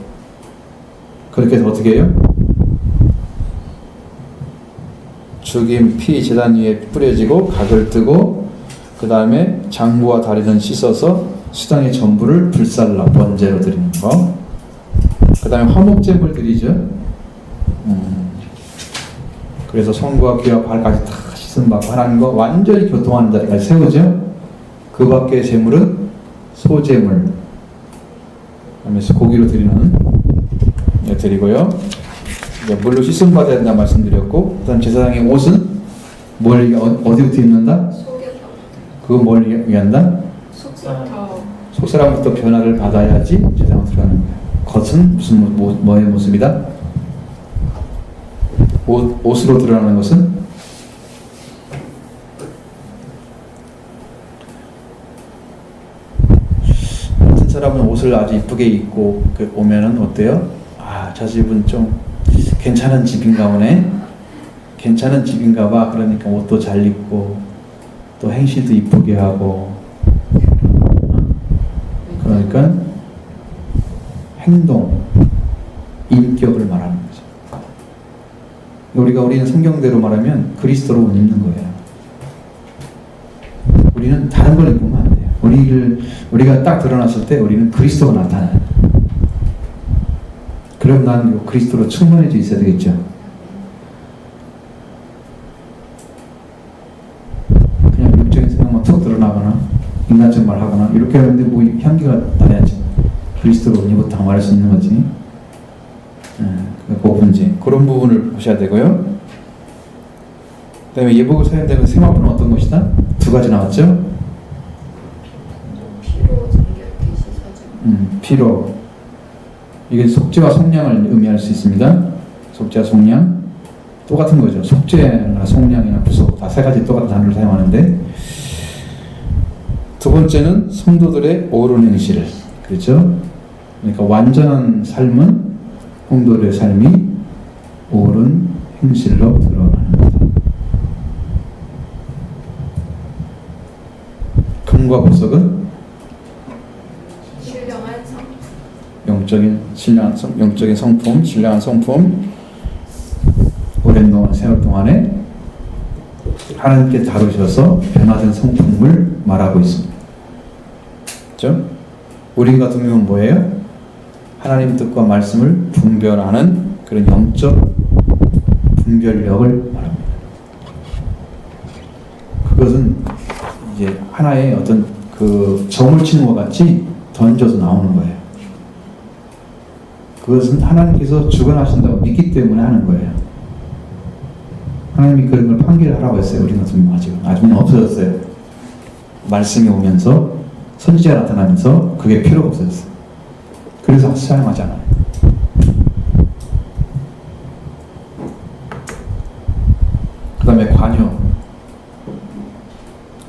그렇게 해서 어떻게 해요? 죽임 피 제단 위에 뿌려지고 각을 뜨고, 그 다음에 장부와 다리는 씻어서 수당의 전부를 불살라 번제로 드리는 거. 그 다음에 화목제물 드리죠. 그래서 손과 귀와 발까지 다 씻은 바 바라는 거 완전히 교통하는 자리까지 세우죠. 그 밖의 제물은 소제물, 그다음에 고기로 드리는 드리고요. 물로 씻음 받아야 된다 말씀드렸고, 그다음 제사장의 옷은 뭘 어디부터 입는다? 그거 뭘 위한다? 속사람부터 변화를 받아야지 제사장으로 들어가는 거예요. 겉은 무슨 뭐의 모습이다? 옷으로 드러나는 것은 어떤 사람은 옷을 아주 이쁘게 입고 오면은 어때요? 아, 저 집은 좀 괜찮은 집인가 보네. 괜찮은 집인가 봐. 그러니까 옷도 잘 입고 또 행실도 이쁘게 하고, 그러니까 행동, 인격을 말하는 거죠. 우리는 성경대로 말하면 그리스도로 옷 입는 거예요. 우리는 다른 걸 입으면 안 돼요. 우리가 딱 드러났을 때 우리는 그리스도가 나타나요. 그럼 난 그리스도로 충만해져 있어야 되겠죠. 그냥 육적인 생각만 툭 드러나거나 인간적 말 하거나 이렇게 하는데 뭐 향기가 나야지 그리스도로 옷 입었다 말할 수 있는 거지. 그 문제, 그런 부분을 보셔야 되고요. 그 다음에 예복을 사용되는 세마포는 어떤 것이다? 두 가지 나왔죠? 피로. 이게 속죄와 속량을 의미할 수 있습니다. 속죄와 속량 똑같은 거죠. 속죄나 속량이나 구속 다 세 가지 똑같은 단어를 사용하는데, 두 번째는 성도들의 옳은 행실, 그렇죠? 그러니까 완전한 삶은 성도들의 삶이 옳은 행실로 드러나는 거다. 금과 보석은 영적인 성품, 신령한 성품. 오랜 동안, 세월 동안에 하나님께 다루셔서 변화된 성품을 말하고 있습니다. 그렇죠? 우리 같은 경우는 뭐예요? 하나님 뜻과 말씀을 분별하는 그런 영적 분별력을 말합니다. 그것은 이제 하나의 어떤 그 점을 치는 것 같이 던져서 나오는 거예요. 그것은 하나님께서 주관하신다고 믿기 때문에 하는 거예요. 하나님이 그런 걸 판결하라고 했어요. 우리 같은 경우는 아직은 없어졌어요. 말씀이 오면서 선지자가 나타나면서 그게 필요가 없어졌어요. 그래서 사용하지 않아요. 그 다음에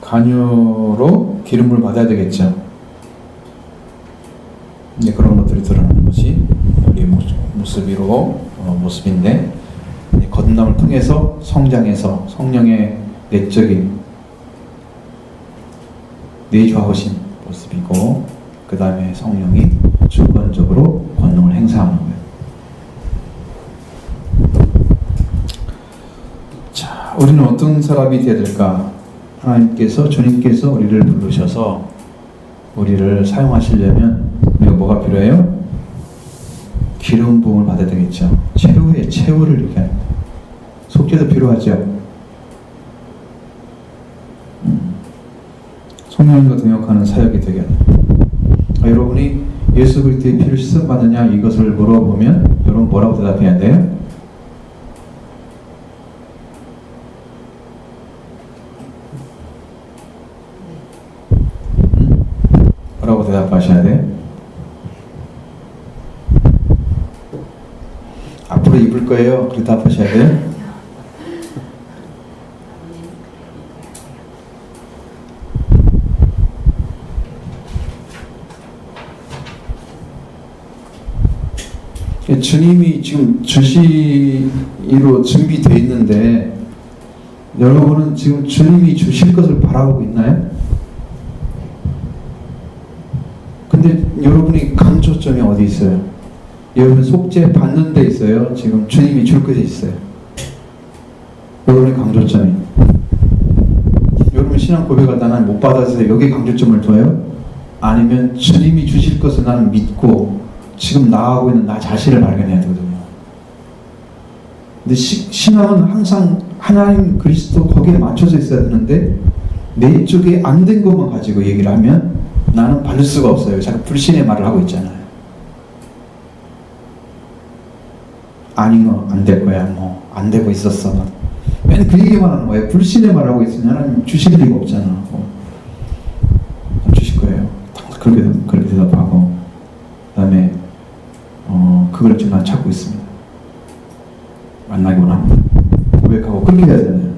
관유로 기름을 받아야 되겠죠. 이제 그런 것들이 드러나는 것이 우리 모습인데, 거듭남을 통해서 성장해서 성령의 내적인 내주하신 모습이고, 그 다음에 성령이 주권적으로 권능을 행사하는 거예요. 자, 우리는 어떤 사람이 되어야 될까? 하나님께서, 주님께서 우리를 부르셔서 우리를 사용하시려면 우리가 뭐가 필요해요? 기름 부음을 받아야 되겠죠. 최후를 얘기하는 거예요. 속죄도 필요하죠. 성령님과 동역하는 사역이 되게 하는. 여러분이 예수 그리스도의 피를 씻음받느냐 이것을 물어보면 여러분 뭐라고 대답해야 돼요? 뭐라고 대답하셔야 돼요? 앞으로 입을 거예요. 그렇게 답하셔야 돼요. 주님이 지금 주시기로 준비되어 있는데 여러분은 지금 주님이 주실 것을 바라보고 있나요? 근데 여러분이 강조점이 어디 있어요? 여러분 속죄 받는 데 있어요? 지금 주님이 줄 것이 있어요? 여러분의 강조점이 여러분 신앙 고백을 나는 못 받아서 여기 강조점을 둬요? 아니면 주님이 주실 것을 나는 믿고 지금 나아가고 있는 나 자신을 발견해야 되거든요. 근데 신앙은 항상 하나님 그리스도 거기에 맞춰져 있어야 되는데 내 쪽에 안 된 것만 가지고 얘기를 하면 나는 받을 수가 없어요. 자꾸 불신의 말을 하고 있잖아요. 아니면 안 될 거야. 뭐 안 되고 있었어. 맨 그 얘기만 하는 거예요. 불신의 말을 하고 있으면 하나님 주실 리가 없잖아. 주실 거예요. 그렇게 대답하고 그 다음에 그걸 지금 난 찾고 있습니다. 만나기 원합니다. 고백하고 그렇게 해야 되잖아요.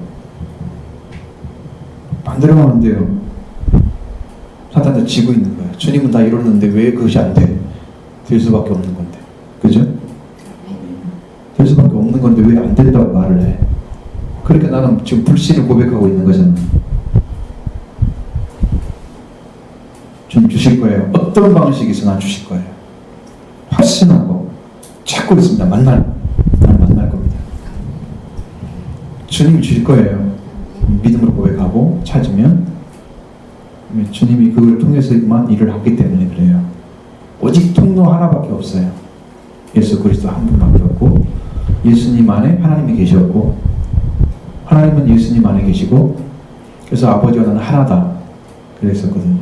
반대로 하면 안 돼요. 사탄한테 지고 있는 거예요. 주님은 다 이뤘는데 왜 그것이 안 돼? 될 수밖에 없는 건데. 그죠? 될 수밖에 없는 건데 왜 안 된다고 말을 해? 그러니까 나는 지금 불신을 고백하고 있는 거잖아. 주님 주실 거예요. 어떤 방식에서 난 주실 거예요. 확신하고 찾고 있습니다. 만날 겁니다. 주님이 주실 거예요. 믿음으로 고백하고 찾으면 주님이 그걸 통해서만 일을 하기 때문에 그래요. 오직 통로 하나밖에 없어요. 예수 그리스도 한 분밖에 없고 예수님 안에 하나님이 계셨고 하나님은 예수님 안에 계시고 그래서 아버지와 나는 하나다 그랬었거든요.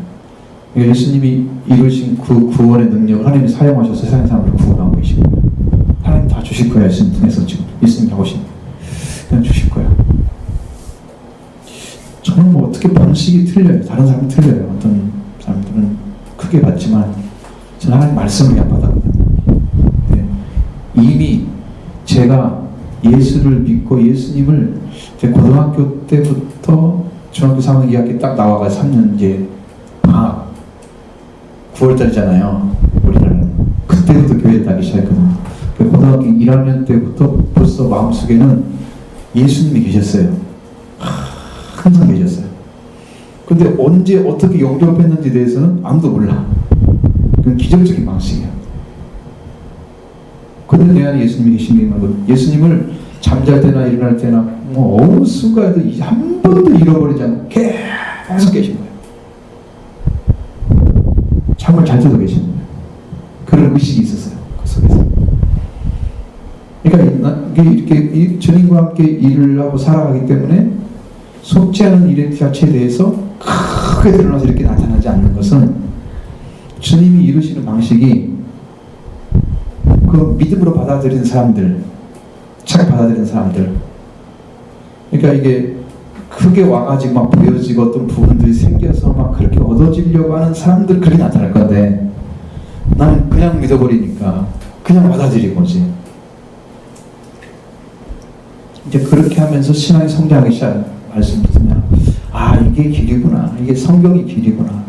그러니까 예수님이 이루신 그 구원의 능력을 하나님이 사용하셔서 세상 사람을 구원하고 계시고 하나님 다 주실 거예요. 예수님 통해서 지금 예수님이 하고 계신 그냥 주실 거예요. 저는 뭐 어떻게 방식이 틀려요. 다른 사람은 틀려요. 어떤 사람들은 크게 받지만 저는 하나님 말씀을 그냥 받았거든요. 네. 이미 제가 예수를 믿고 예수님을 제 고등학교 때부터 중학교 3학년 2학기 딱 나와가 3년 이제 방학 9월달이잖아요. 우리나라는 그때부터 교회에 다니기 시작했거든요. 고등학교 1학년 때부터 벌써 마음속에는 예수님이 계셨어요. 항상 계셨어요. 근데 언제 어떻게 영접했는지에 대해서는 아무도 몰라. 그건 기적적인 방식이야. 근데 내 안에 예수님이 계신 게 말고 예수님을 잠잘 때나 일어날 때나 뭐 어느 순간에도 한 번도 잃어버리지 않고 계속 계신 거예요. 잠을 잘 때도 계신 거예요. 그런 의식이 있었어요. 그 속에서. 그러니까 이렇게 주님과 함께 일을 하고 살아가기 때문에 속죄하는 일의 자체에 대해서 크게 드러나서 이렇게 나타나지 않는 것은 주님이 이루시는 방식이 그 믿음으로 받아들이는 사람들, 잘 받아들이는 사람들. 그러니까 이게 크게 와가지고 막 보여지고 어떤 부분들이 생겨서 막 그렇게 얻어지려고 하는 사람들 그렇게 나타날 건데 나는 그냥 믿어버리니까 그냥 받아들이고 오지. 이제 그렇게 하면서 신앙이 성장하기 시작. 말씀드리면 아 이게 길이구나. 이게 성경이 길이구나.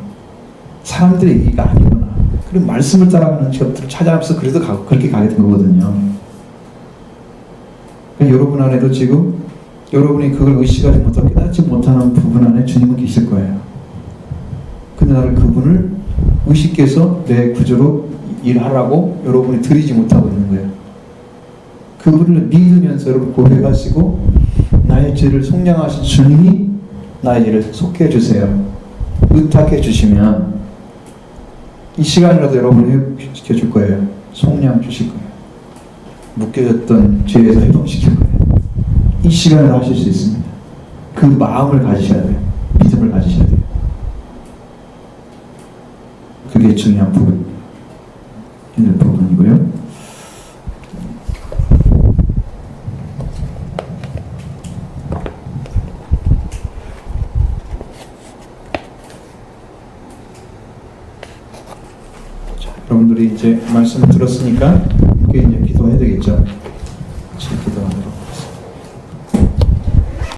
사람들의 얘기가 아니구나. 그리고 말씀을 따라가는 것들을 찾아가면서 그래도 그렇게 가게 된 거거든요. 그러니까 여러분 안에도 지금 여러분이 그걸 의식하지 못하고 깨닫지 못하는 부분 안에 주님은 계실 거예요. 근데 나를 그분을 의식해서 내 구조로 일하라고 여러분이 드리지 못하고 있는 거예요. 그분을 믿으면서 여러분 고백하시고 나의 죄를 속량하신 주님이 나의 죄를 속해 주세요. 의탁해 주시면 이 시간이라도 여러분을 회복시켜줄 거예요. 속량 주실 거예요. 묶여졌던 죄에서 회복시킬 거예요. 이 시간을 하실 수 있습니다. 그 마음을 가지셔야 돼요. 믿음을 가지셔야 돼요. 그게 중요한 부분이고요. 자, 여러분들이 이제 말씀 들었으니까 함께 이제 기도해야 되겠죠.